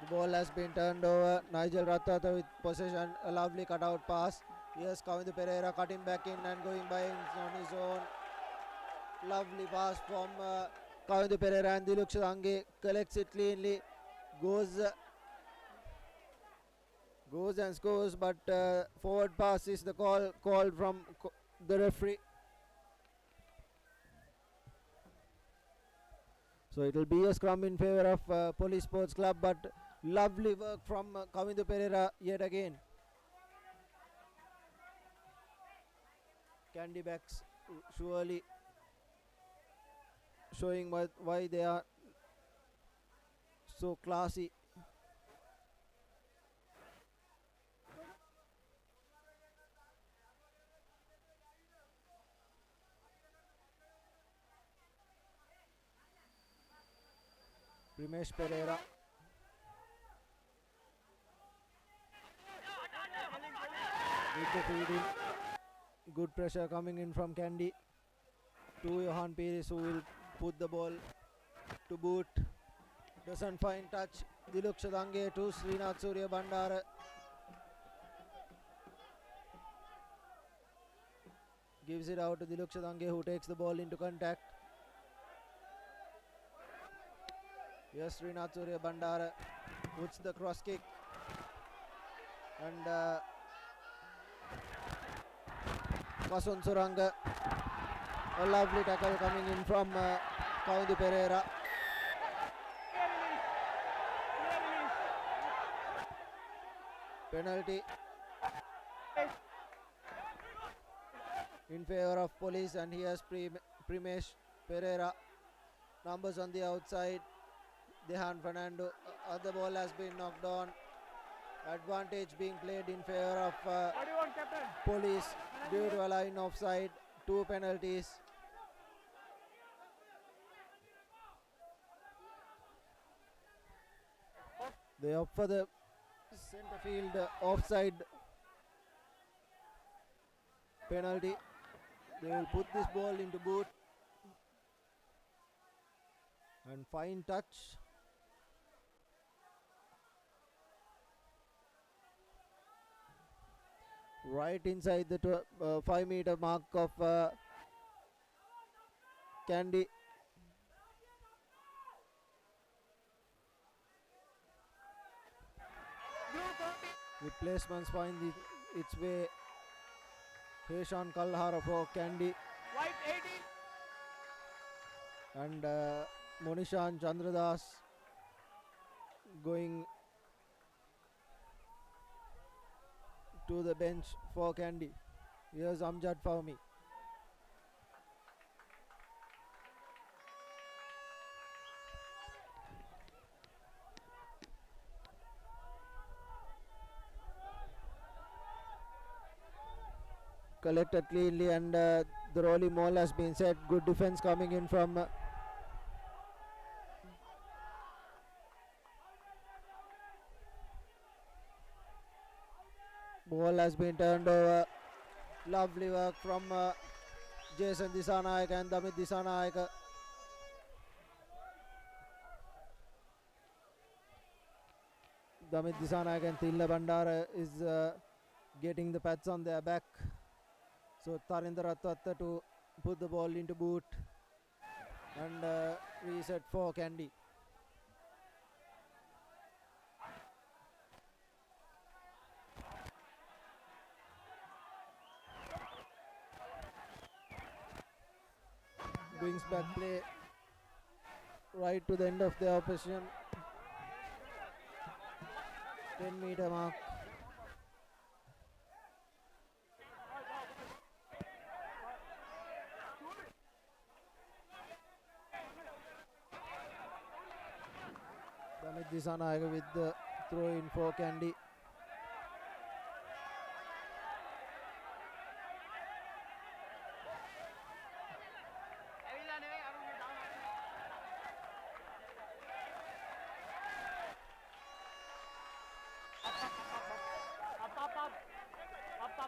The ball has been turned over. Nigel Ratata with possession. A lovely cutout pass. Yes, Kavindu Pereira cutting back in and going by on his own. Lovely pass from Kavindu Pereira, and Diluk Shadange collects it cleanly. Goes and scores, but forward pass is the called from the referee. So it will be a scrum in favour of Police Sports Club, but lovely work from Kavindu Pereira yet again. Kandy backs surely showing why they are so classy. Primesh Pereira. With the feeding. Good pressure coming in from Kandy to Johan Pires, who will put the ball to boot. Doesn't find touch. Diluk Shadange to Srinath Surya Bandara. Gives it out to Diluk Shadange, who takes the ball into contact. Yes, Srinath Surya Bandara puts the cross kick. And Kasun Suranga. A lovely tackle coming in from Kavindu Pereira. Penalty in favour of Police, and here's Primesh Pereira. Numbers on the outside. Dehan Fernando. Other ball has been knocked on. Advantage being played in favour of Police due to a line offside. 2 penalties. They opt for the centre field offside penalty. They will put this ball into boot and fine touch. Right inside the 5-meter mark of Kandy. Replacements find its way. Heshan Kalhara for Kandy. White 18. And Monishan Chandradas going to the bench for Kandy. Here's Amjad Fahmy. Collected cleanly, and The rolling maul has been set. Good defense coming in from ball has been turned over. Lovely work from Jason Disanayaka and Damit Disanayaka. Damit Disanayaka and Tilla Bandara is getting the pats on their back. So Tarinder Attwatta to put the ball into boot and reset for Kandy. Brings back play right to the end of the opposition. 10-meter mark. Damit Disanayaka with the throw in for Kandy.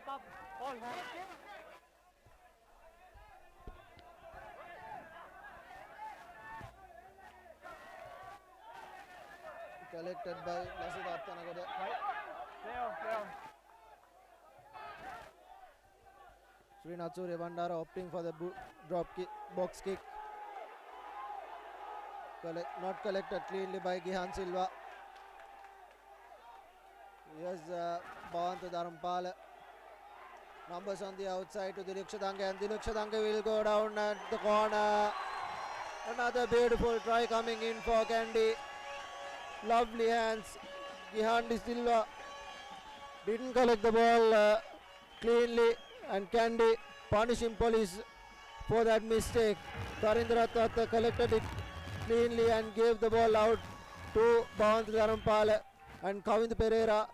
Up. All hands. Collected by Lasit Attanagoda. Play on. Srinath Surya Bandara opting for the drop kick, box kick. Not collected cleanly by Gihan Silva. Here's Bhavanta Dharampala. Numbers on the outside to Diluk Shadange, and Diluk Shadange will go down at the corner. Another beautiful try coming in for Kandy. Lovely hands. Gihan Silva didn't collect the ball cleanly, and Kandy punishing police for that mistake. Tarindra Tatta collected it cleanly and gave the ball out to Bhavant Dharampala, and Kavind Pereira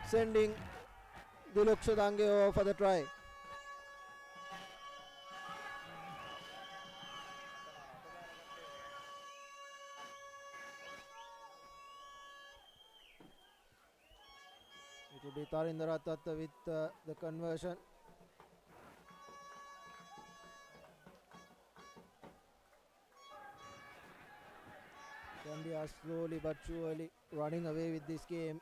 sending Diluk Shadange over for the try. It will be Tarindra Tatta with the conversion. Kandy are slowly but surely running away with this game.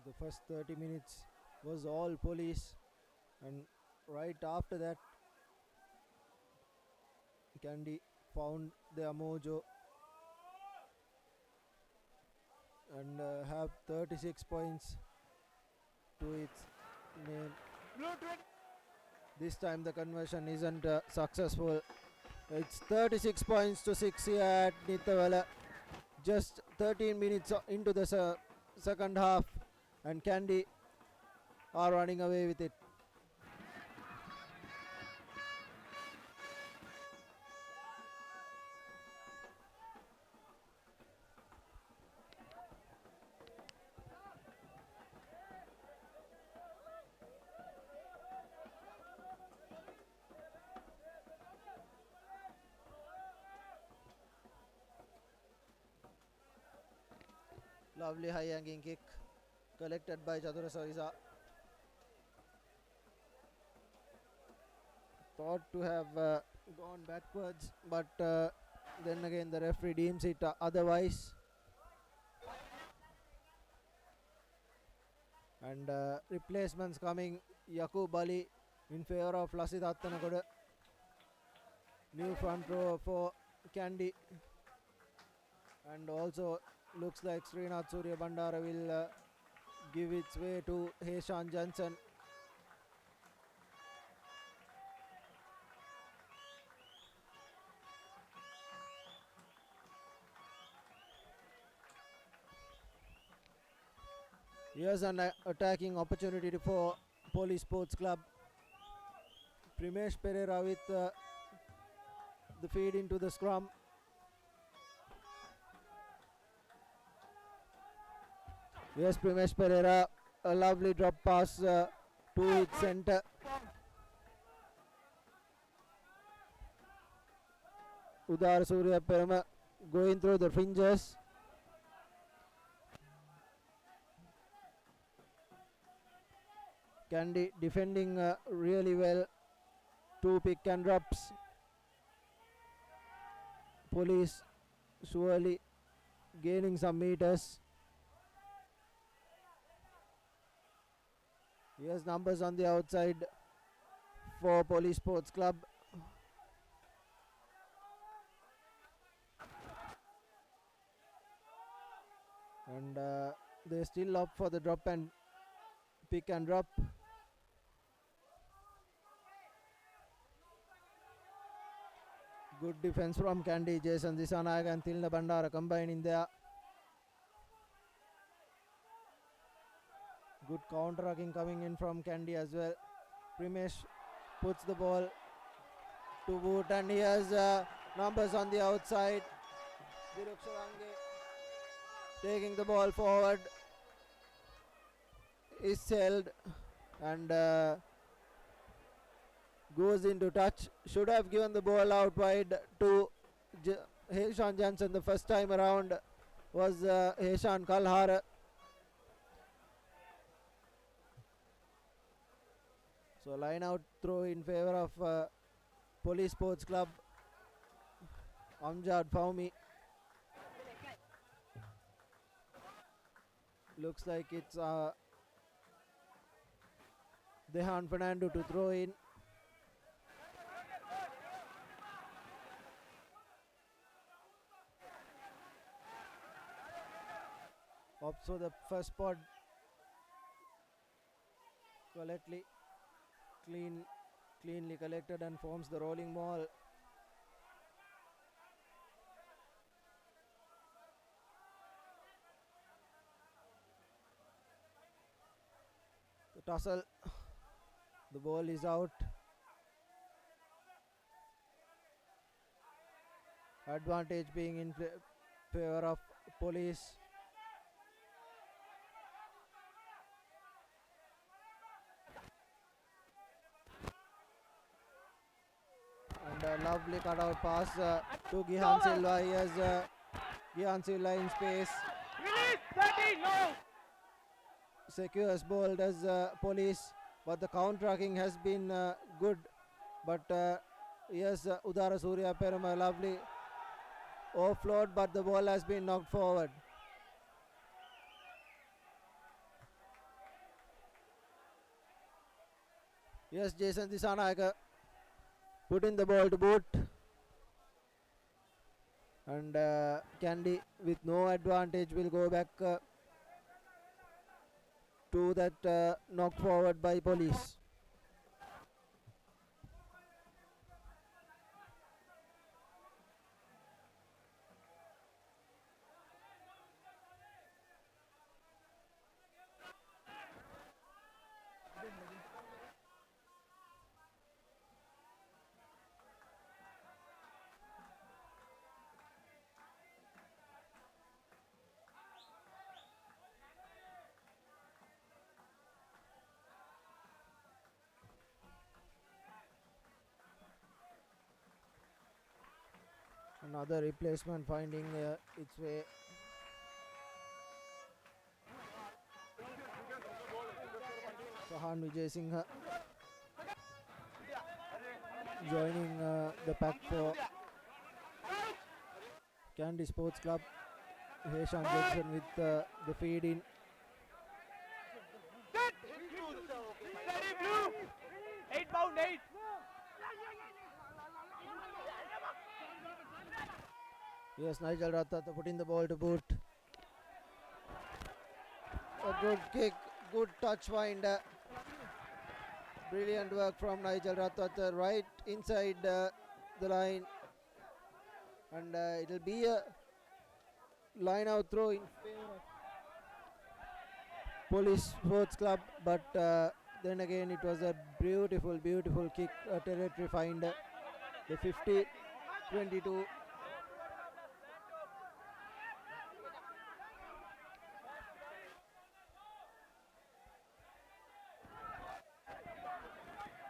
The first 30 minutes was all police, and right after that Kandy found their mojo and have 36 points to its name. This time the conversion isn't successful. It's 36 points to 6 here at Nithavala. Just 13 minutes into the second half, and Kandy are running away with it. Lovely high hanging kick collected by Chadura Sariza. Thought to have gone backwards, but then again the referee deems it otherwise. And replacements coming. Yakub Ali in favor of Lasit Attanagoda. New front row for Kandy. And also looks like Srinath Surya Bandara will give its way to Heshan Johnson. Here's an attacking opportunity for Police Sports Club. Primesh Pereira with the feed into the scrum. Yes, Primesh Pereira a lovely drop pass to its center. Udar Surya Perama going through the fringes. Kandy defending really well. 2 pick and drops. Police surely gaining some meters. Here's numbers on the outside for Police Sports Club. And they still up for the drop and pick and drop. Good defense from Kandy. Jason Disanayak and Tilna Bandara combining there. Good counter-attacking coming in from Kandy as well. Primesh puts the ball to boot, and he has numbers on the outside. Diluk Sharange taking the ball forward. Is held and goes into touch. Should have given the ball out wide to Heshan Jansen the first time around. Was Heshan Kalhar. So line out throw in favor of Police Sports Club. Amjad Faumi. Looks like it's Dehan Fernando to throw in. So the first spot cleanly collected and forms the rolling ball. The tussle, the ball is out. Advantage being in favor of Police. And a lovely cutout pass to Gihan Silva. He has Gihan Silva in space. Secures ball does Police, but the counter-attacking has been good. But yes, Udara Surya Perama lovely offload, but the ball has been knocked forward. Yes, Jason Disanayak putting the ball to boot. And Kandy with no advantage will go back to that knock forward by Police. Another replacement finding its way. Sahan Vijay Singh joining the pack for Kandy Sports Club. Heshan Jackson with the feed in. Steady blue! 8 pound 8! Yes, Nigel Rathata putting the ball to boot. A good kick, good touch find. Brilliant work from Nigel Rathata right inside the line. And it'll be a line out throw in favor of Police Sports Club. But then again, it was a beautiful kick, territory find. The 50-22.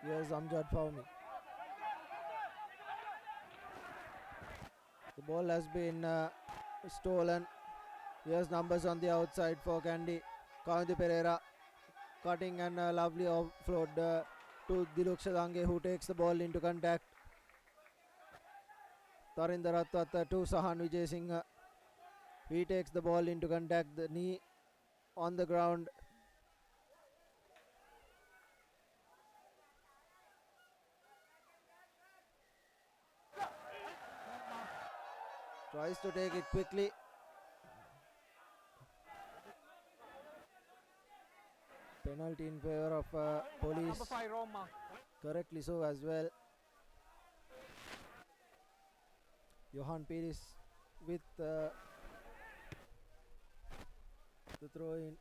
Here's Amjad Fawmi. The ball has been stolen. Here's numbers on the outside for Kandy. Kandy Pereira cutting and a lovely offload to Diluk Shadange, who takes the ball into contact. Tarinder Ratwat to Sahan Vijay Singh. He takes the ball into contact, the knee on the ground. Tries to take it quickly. Penalty in favor of Police. Number 5, wrong mark. Correctly so as well. Johan Pires with the throw in.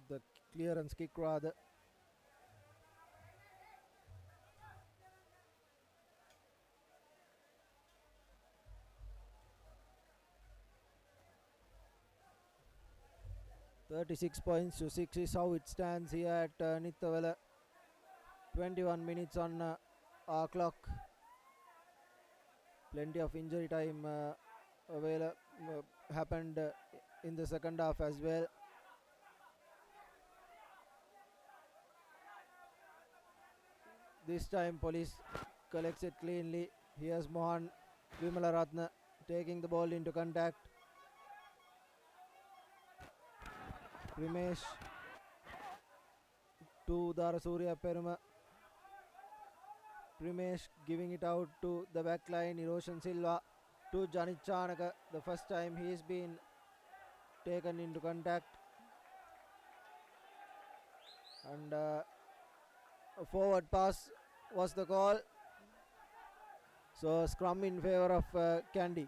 The clearance kick rather. (36.6) is how it stands here at Nittawala. 21 minutes on our clock. Plenty of injury time happened in the second half as well. This time Police collects it cleanly. Here's Mohan Vimalaratna taking the ball into contact. Rimesh to Darasurya Peruma. Primesh giving it out to the back line. Eroshan Silva to Janit Chanaka. The first time he's been taken into contact. And a forward pass was the call. So scrum in favor of Kandy.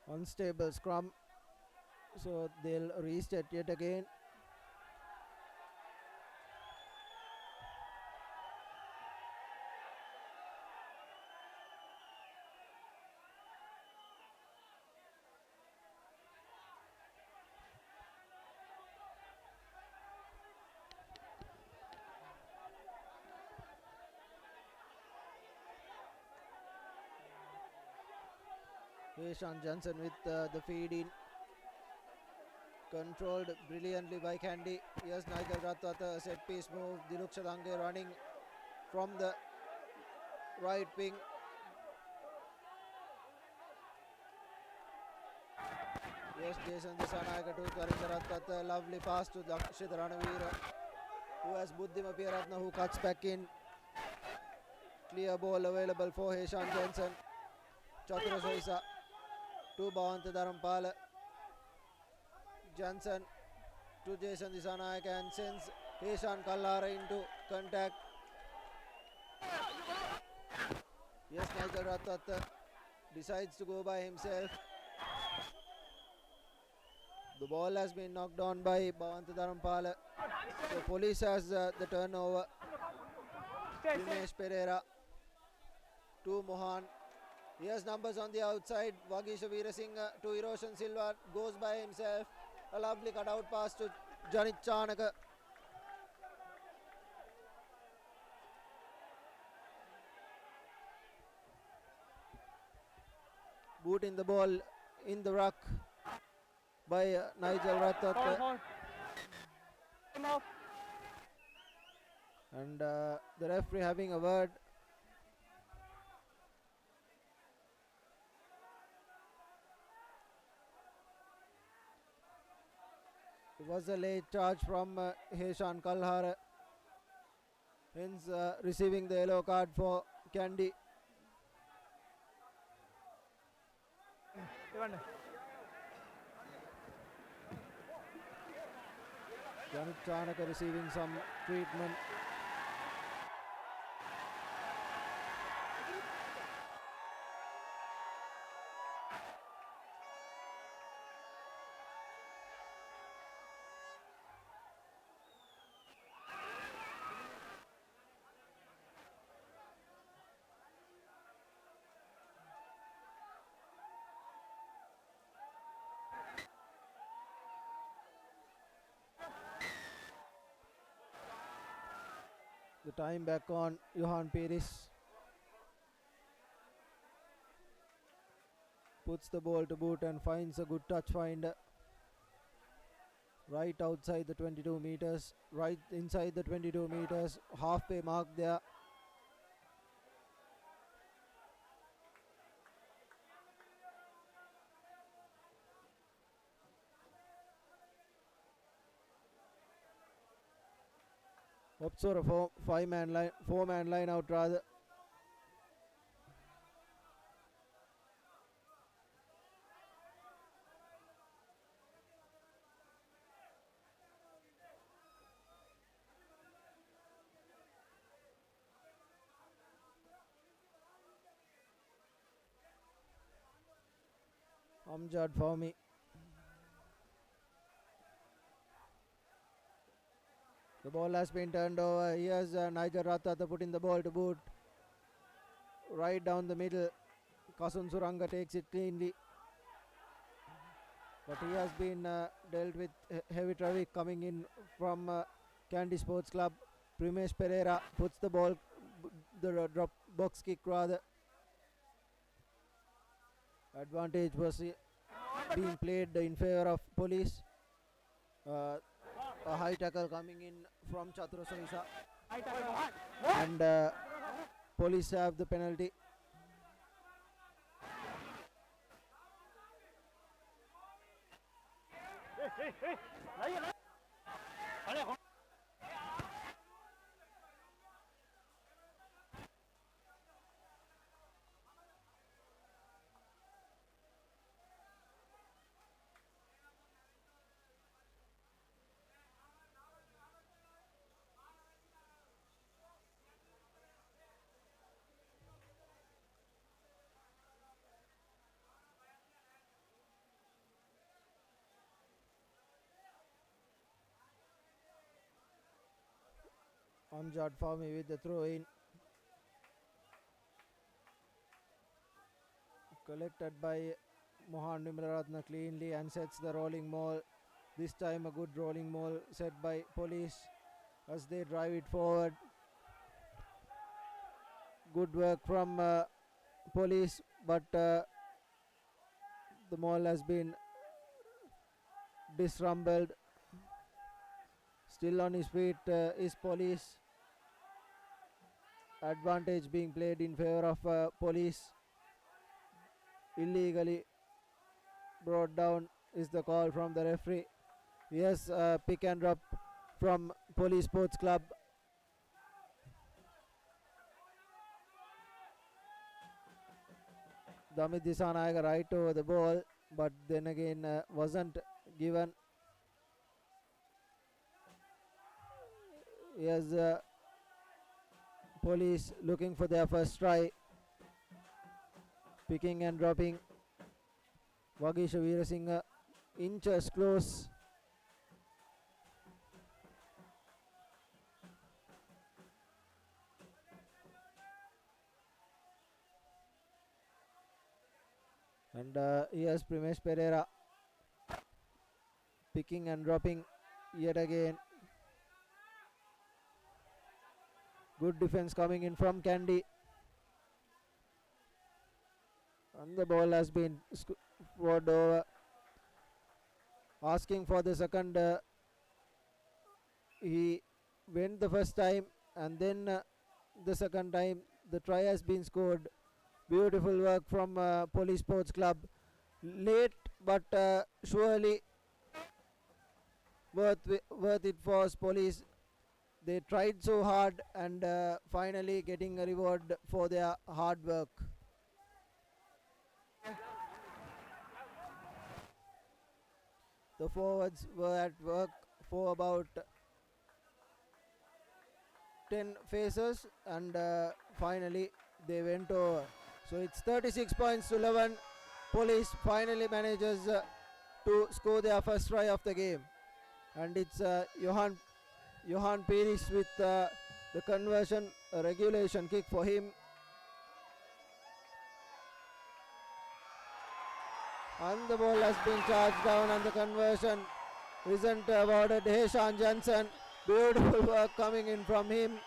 Unstable scrum, so they'll restart yet again. Ishan Johnson with the feed in. Controlled brilliantly by Kandy. Yes, Nigel Ratwata, set piece move. Diluk Shadange running from the right wing. Yes, Jason Disanayaka to Tarinder Ratwata. Lovely pass to Lakshit Ranavira, who has Buddhima Piyaratna, who cuts back in. Clear ball available for Heshan Jensen. Chatura Soisa to Bhavanta Dharampala. Johnson to Jason Disanayaka and sends Heshan Kallara into contact. Yes, Nigel Ratwata decides to go by himself. The ball has been knocked on by Bhavanta Dharampala. So Police has the turnover. Dinesh Pereira to Mohan. He has numbers on the outside. Vagisha Veerasingh to Eroshan Silva, goes by himself. A lovely cutout pass to Janit Chanaka. Booting the ball in the ruck by Nigel Ratwat. And the referee having a word. Was a late charge from Heshan Kalhar, hence receiving the yellow card for Kandy. Janit Chanaka receiving some treatment. The time back on Johan Pires. Puts the ball to boot and finds a good touch find. Right outside the 22 meters. Right inside the 22 meters. Halfway mark there. Oops, or a four-man line out rather. Amjad for me. The ball has been turned over. Here's Niger Ratata putting the ball to boot. Right down the middle. Kasun Suranga takes it cleanly. But he has been dealt with heavy traffic coming in from Kandy Sports Club. Primesh Pereira puts the ball, the drop box kick rather. Advantage was being played in favor of Police. A high tackle coming in from Chatura Savisa. And Police have the penalty. Amjad Fahmy with the throw in. Collected by Mohan Nimraratna cleanly and sets the rolling maul. This time a good rolling maul set by Police as they drive it forward. Good work from Police, but the maul has been disrumbled. Still on his feet is Police. Advantage being played in favor of Police. Illegally brought down is the call from the referee. Yes, pick and drop from Police Sports Club. Damit Disanayaga right over the ball, but then again wasn't given. Yes, Police looking for their first try. Picking and dropping. Vagisha Veerasinghe inches close. And here's Primesh Pereira picking and dropping yet again. Good defense coming in from Kandy. And the ball has been scored over. Asking for the second. He went the first time and then the second time the try has been scored. Beautiful work from Police Sports Club. Late but surely worth it for police. They tried so hard and finally getting a reward for their hard work. The forwards were at work for about 10 phases and finally they went over. So it's 36 points to 11. Police finally manages to score their first try of the game, and it's Johan Pires with the conversion, a regulation kick for him. And the ball has been charged down and the conversion isn't awarded. Heshan Jensen, beautiful work coming in from him.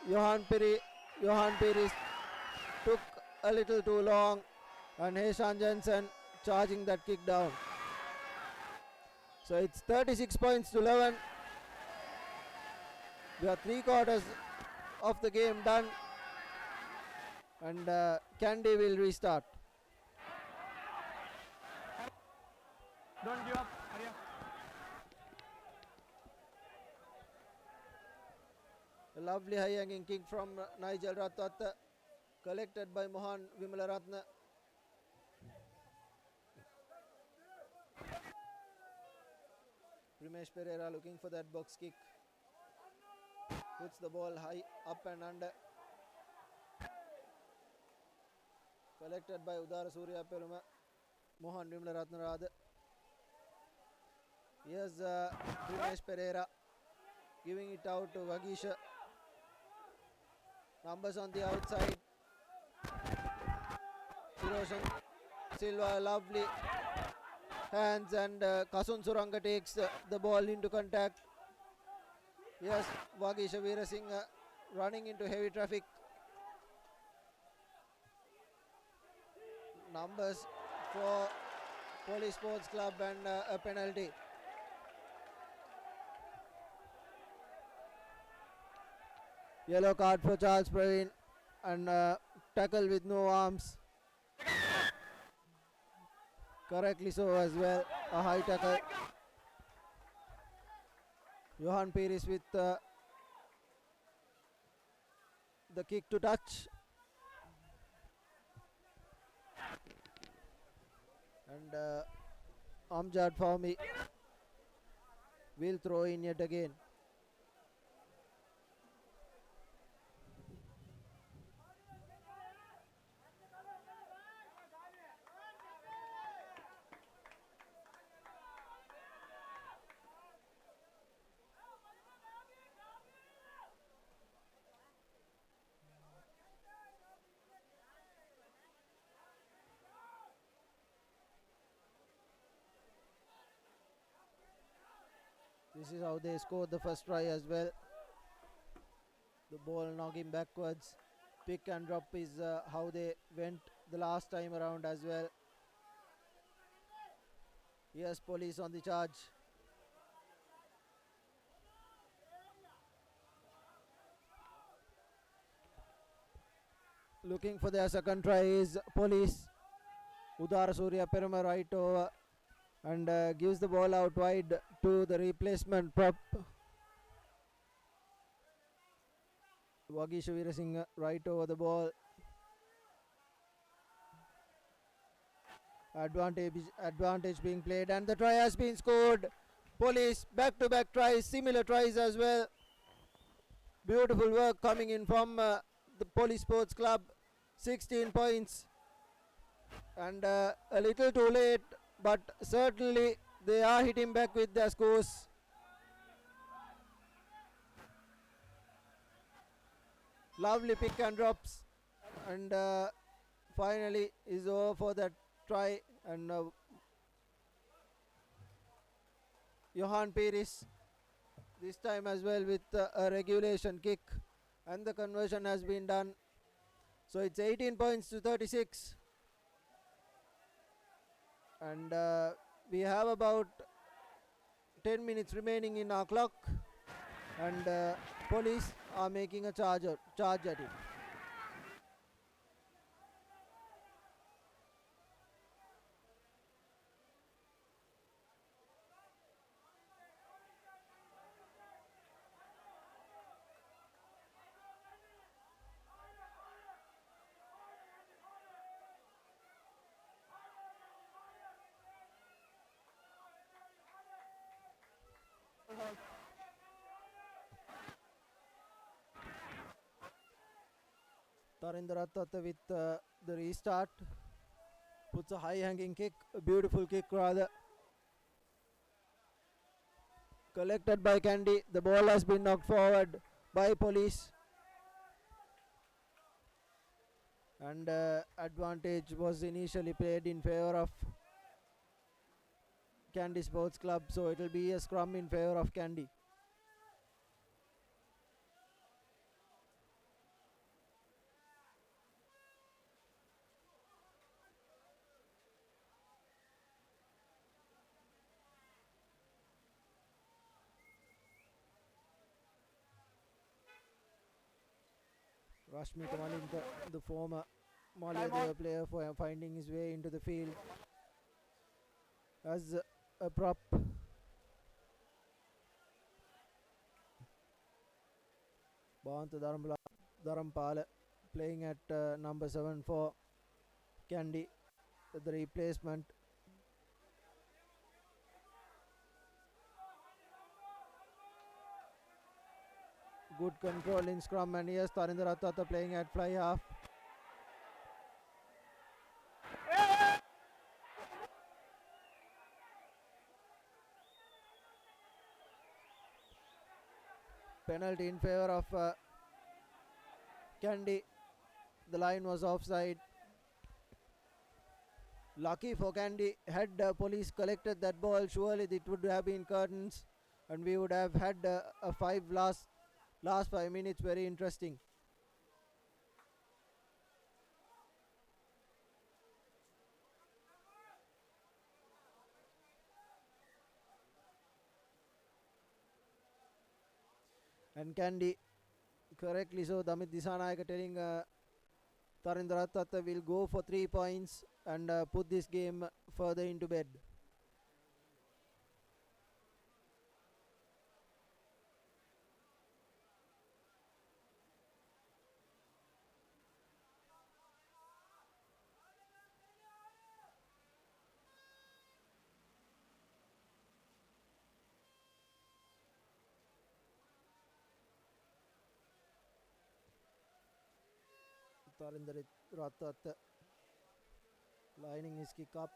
Johan Pires took a little too long and Heshan Jensen charging that kick down. So it's 36 points to 11. We are 3/4 of the game done, and Kandy will restart. Don't give up. Hurry up. A lovely high hanging kick from Nigel Ratwatta, collected by Mohan Vimalaratna. Primesh Pereira looking for that box kick. Puts the ball high up and under. Collected by Udara Surya Peruma. Mohan Vimalaratna rather. Here's Primesh Pereira giving it out to Vagisha. Numbers on the outside. Hiroshan Silva, lovely hands, and Kasun Suranga takes the ball into contact. Yes, Vagisha Veerasinghe running into heavy traffic. Numbers for Police Sports Club and a penalty. Yellow card for Charles Praveen and tackle with no arms. Correctly so as well, a high tackle. Johan Pires with the kick to touch. And Amjad Fahmy will throw in yet again. This is how they scored the first try as well. The ball knocking backwards. Pick and drop is how they went the last time around as well. Yes, police on the charge. Looking for their second try is police. Udara Surya Peruma right over and gives the ball out wide to the replacement prop. Vagisha Veerasinghe right over the ball. Advantage being played and the try has been scored. Police back-to-back tries, similar tries as well. Beautiful work coming in from the Police Sports Club. 16 points and a little too late, but certainly they are hitting back with their scores. Lovely pick and drops, and finally is over for that try, and Johan Pires this time as well with a regulation kick, and the conversion has been done. So it's 18 points to 36, and we have about 10 minutes remaining in our clock, and police are making a charge at it. balls. Tarindra Tatta with the restart. Puts a high hanging kick, a beautiful kick rather. Collected by Kandy. The ball has been knocked forward by Police. And advantage was initially played in favor of Kandy Sports Club, so it will be a scrum in favor of Kandy. Rashmi Kamalinta, the former Malayadeva player, for finding his way into the field as a prop. Bhavanta Dharampala playing at number 7 for Kandy, the replacement. Good control in scrum, and yes, Tarindra Rattata playing at fly half. Penalty in favor of Kandy. The line was offside. Lucky for Kandy, had Police collected that ball, surely it would have been curtains, and we would have had a last 5 minutes very interesting. And Kandy, correctly so, Damit Disanayaka telling Tarindra Tatta will go for 3 points and put this game further into bed. Tarindra Tatta lining his kick up.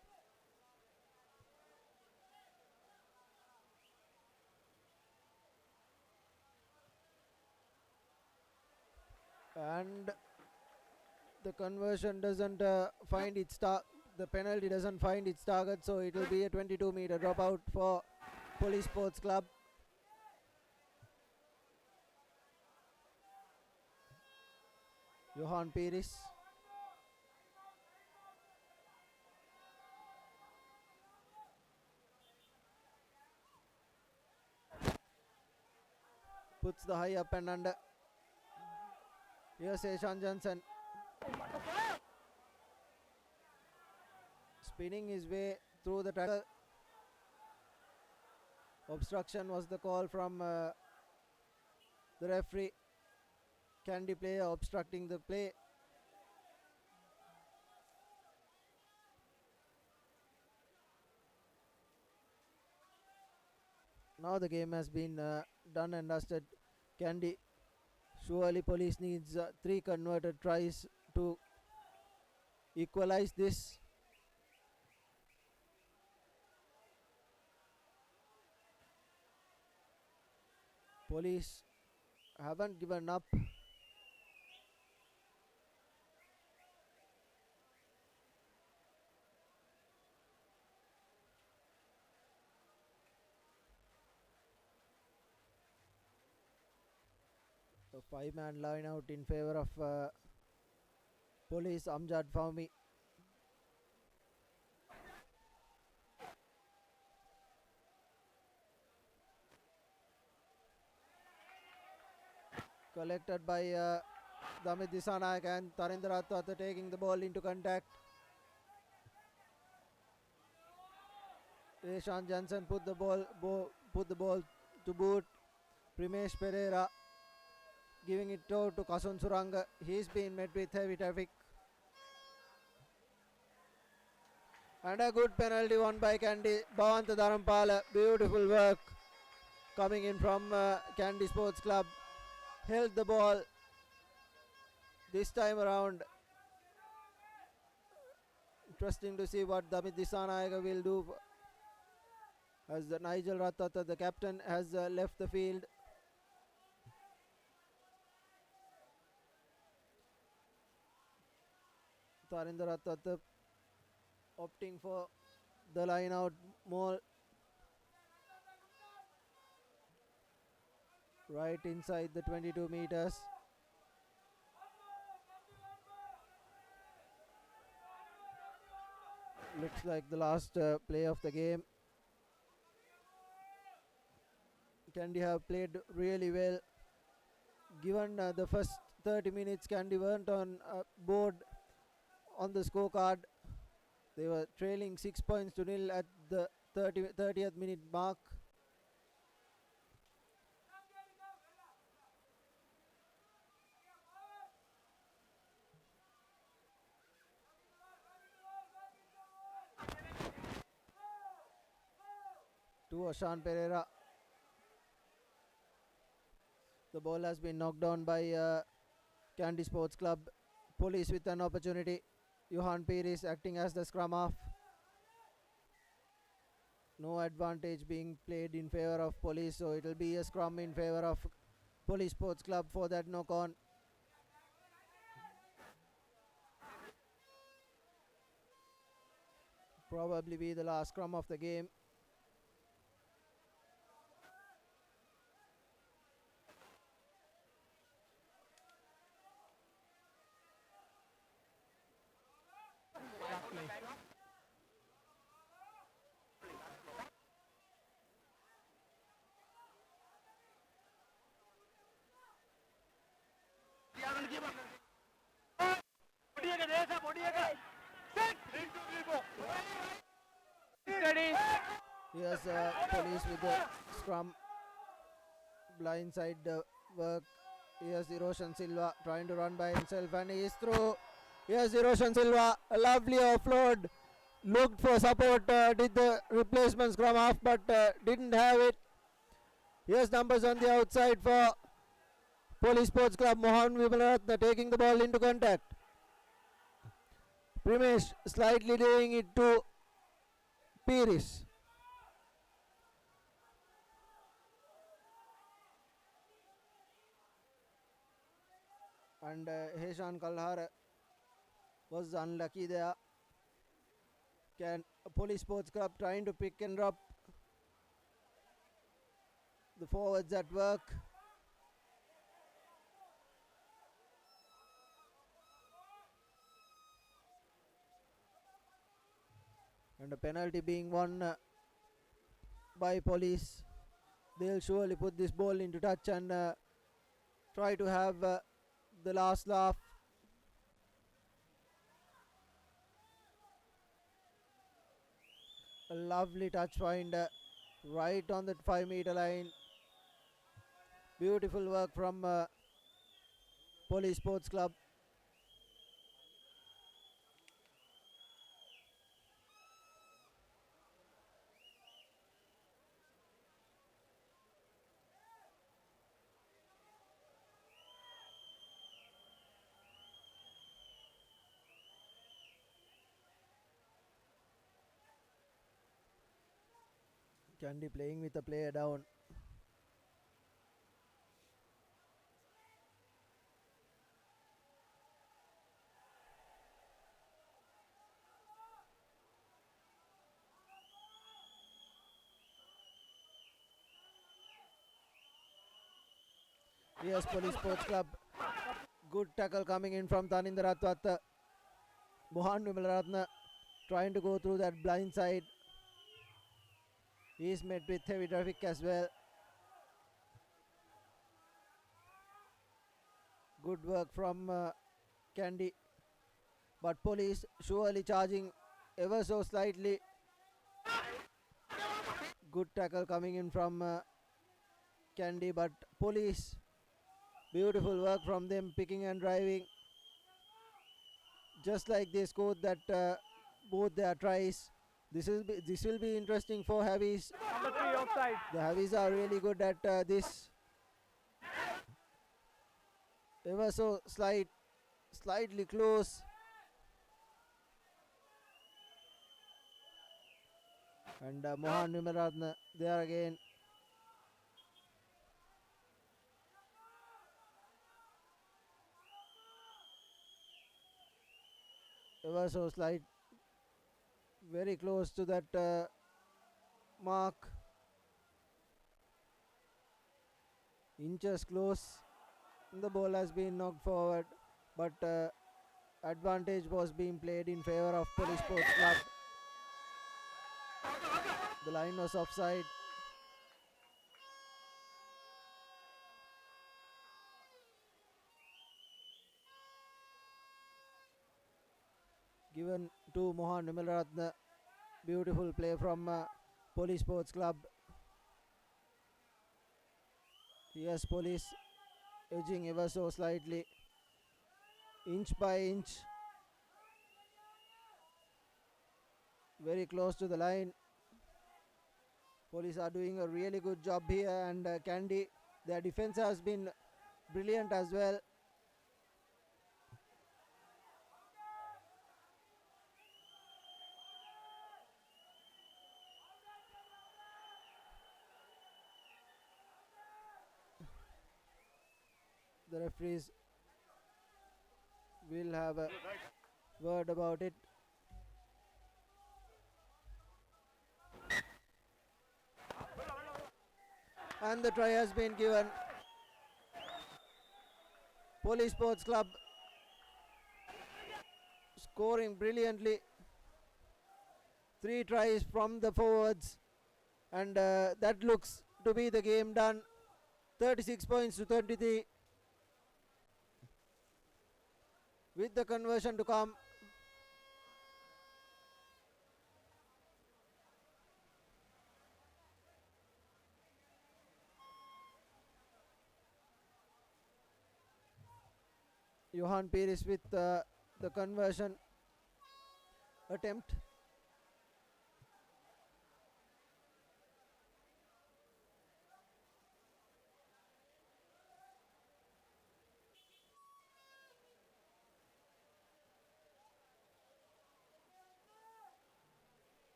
And the conversion doesn't find its the penalty doesn't find its target, so it will be a 22-meter dropout for Police Sports Club. Johan Pires. Puts the high up and under. Here's Eshan Johnson. Spinning his way through the tackle. Obstruction was the call from the referee. Kandy player obstructing the play. Now the game has been done and dusted. Kandy, surely Police needs 3 converted tries to equalize this. Police haven't given up. A 5-man line out in favor of Police. Amjad Fahmi. Collected by Damit Disanayak, and Tarindra Rattata taking the ball into contact. Eshan Johnson put the ball to boot. Primesh Pereira giving it to Kasun Suranga. He's been met with heavy traffic. And a good penalty won by Kandy. Bhavanta Dharampala. Beautiful work. coming in from Kandy Sports Club held the ball this time around. Interesting to see what Damit Disanayaga will do as the Nigel Ratata, the captain, has left the field. Tarinder Ratata opting for the line out more right inside the 22 meters. Looks like the last play of the game. Kandy have played really well. Given the first 30 minutes, Kandy weren't on board on the scorecard. They were trailing 6 points to nil at the 30th minute mark. To Ashan Pereira. The ball has been knocked down by Kandy Sports Club. Police with an opportunity. Johan Pires acting as the scrum half. No advantage being played in favor of Police, so it will be a scrum in favor of Police Sports Club for that knock on. Probably be the last scrum of the game. Here's Police with the scrum. Blindside work. Here's Roshan Silva trying to run by himself and he is through. Here's Roshan Silva. A lovely offload. Looked for support. Did the replacement scrum half but didn't have it. Here's numbers on the outside for Police Sports Club. Mohan Vimalatna taking the ball into contact. Primesh slightly doing it to Pires. And Heshan Kalhar was unlucky there. Police Sports Club trying to pick and drop the forwards at work. And a penalty being won by Police. They'll surely put this ball into touch and try to have the last laugh. A lovely touch find right on the 5-meter line. Beautiful work from Police Sports Club. Kandy playing with a player down. Yes, Police Sports Club. Good tackle coming in from Taninder Ratwat. Mohan Vimalatna trying to go through that blind side. He is met with heavy traffic as well. Good work from Kandy. But Police surely charging ever so slightly. Good tackle coming in from Kandy, but Police, beautiful work from them, picking and driving. Just like they scored that both their tries. This will be interesting for Havis. Number 3 offside. The Havis are really good at this. Ever so slightly close. And Mohan Nimaratna there again. Ever so slight, very close to that mark. Inches close. The ball has been knocked forward, but advantage was being played in favor of Police Sports Club. The line was offside. Given to Mohan Nimaratna. Beautiful play from Police Sports Club. Yes, Police edging ever so slightly, inch by inch, very close to the line. Police are doing a really good job here, and Kandy, their defense has been brilliant as well. The referees will have a word about it. And the try has been given. Police Sports Club scoring brilliantly. 3 tries from the forwards, and that looks to be the game done. 36 points to 23. With the conversion to come. Johan Pires with the conversion attempt.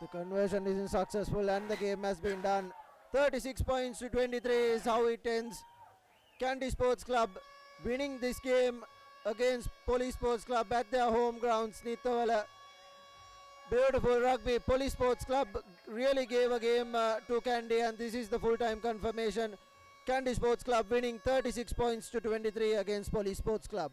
The conversion isn't successful and the game has been done. 36 points to 23 is how it ends. Kandy Sports Club winning this game against Police Sports Club at their home grounds, Nithavala. Beautiful rugby. Police Sports Club really gave a game to Kandy, and this is the full-time confirmation. Kandy Sports Club winning 36 points to 23 against Police Sports Club.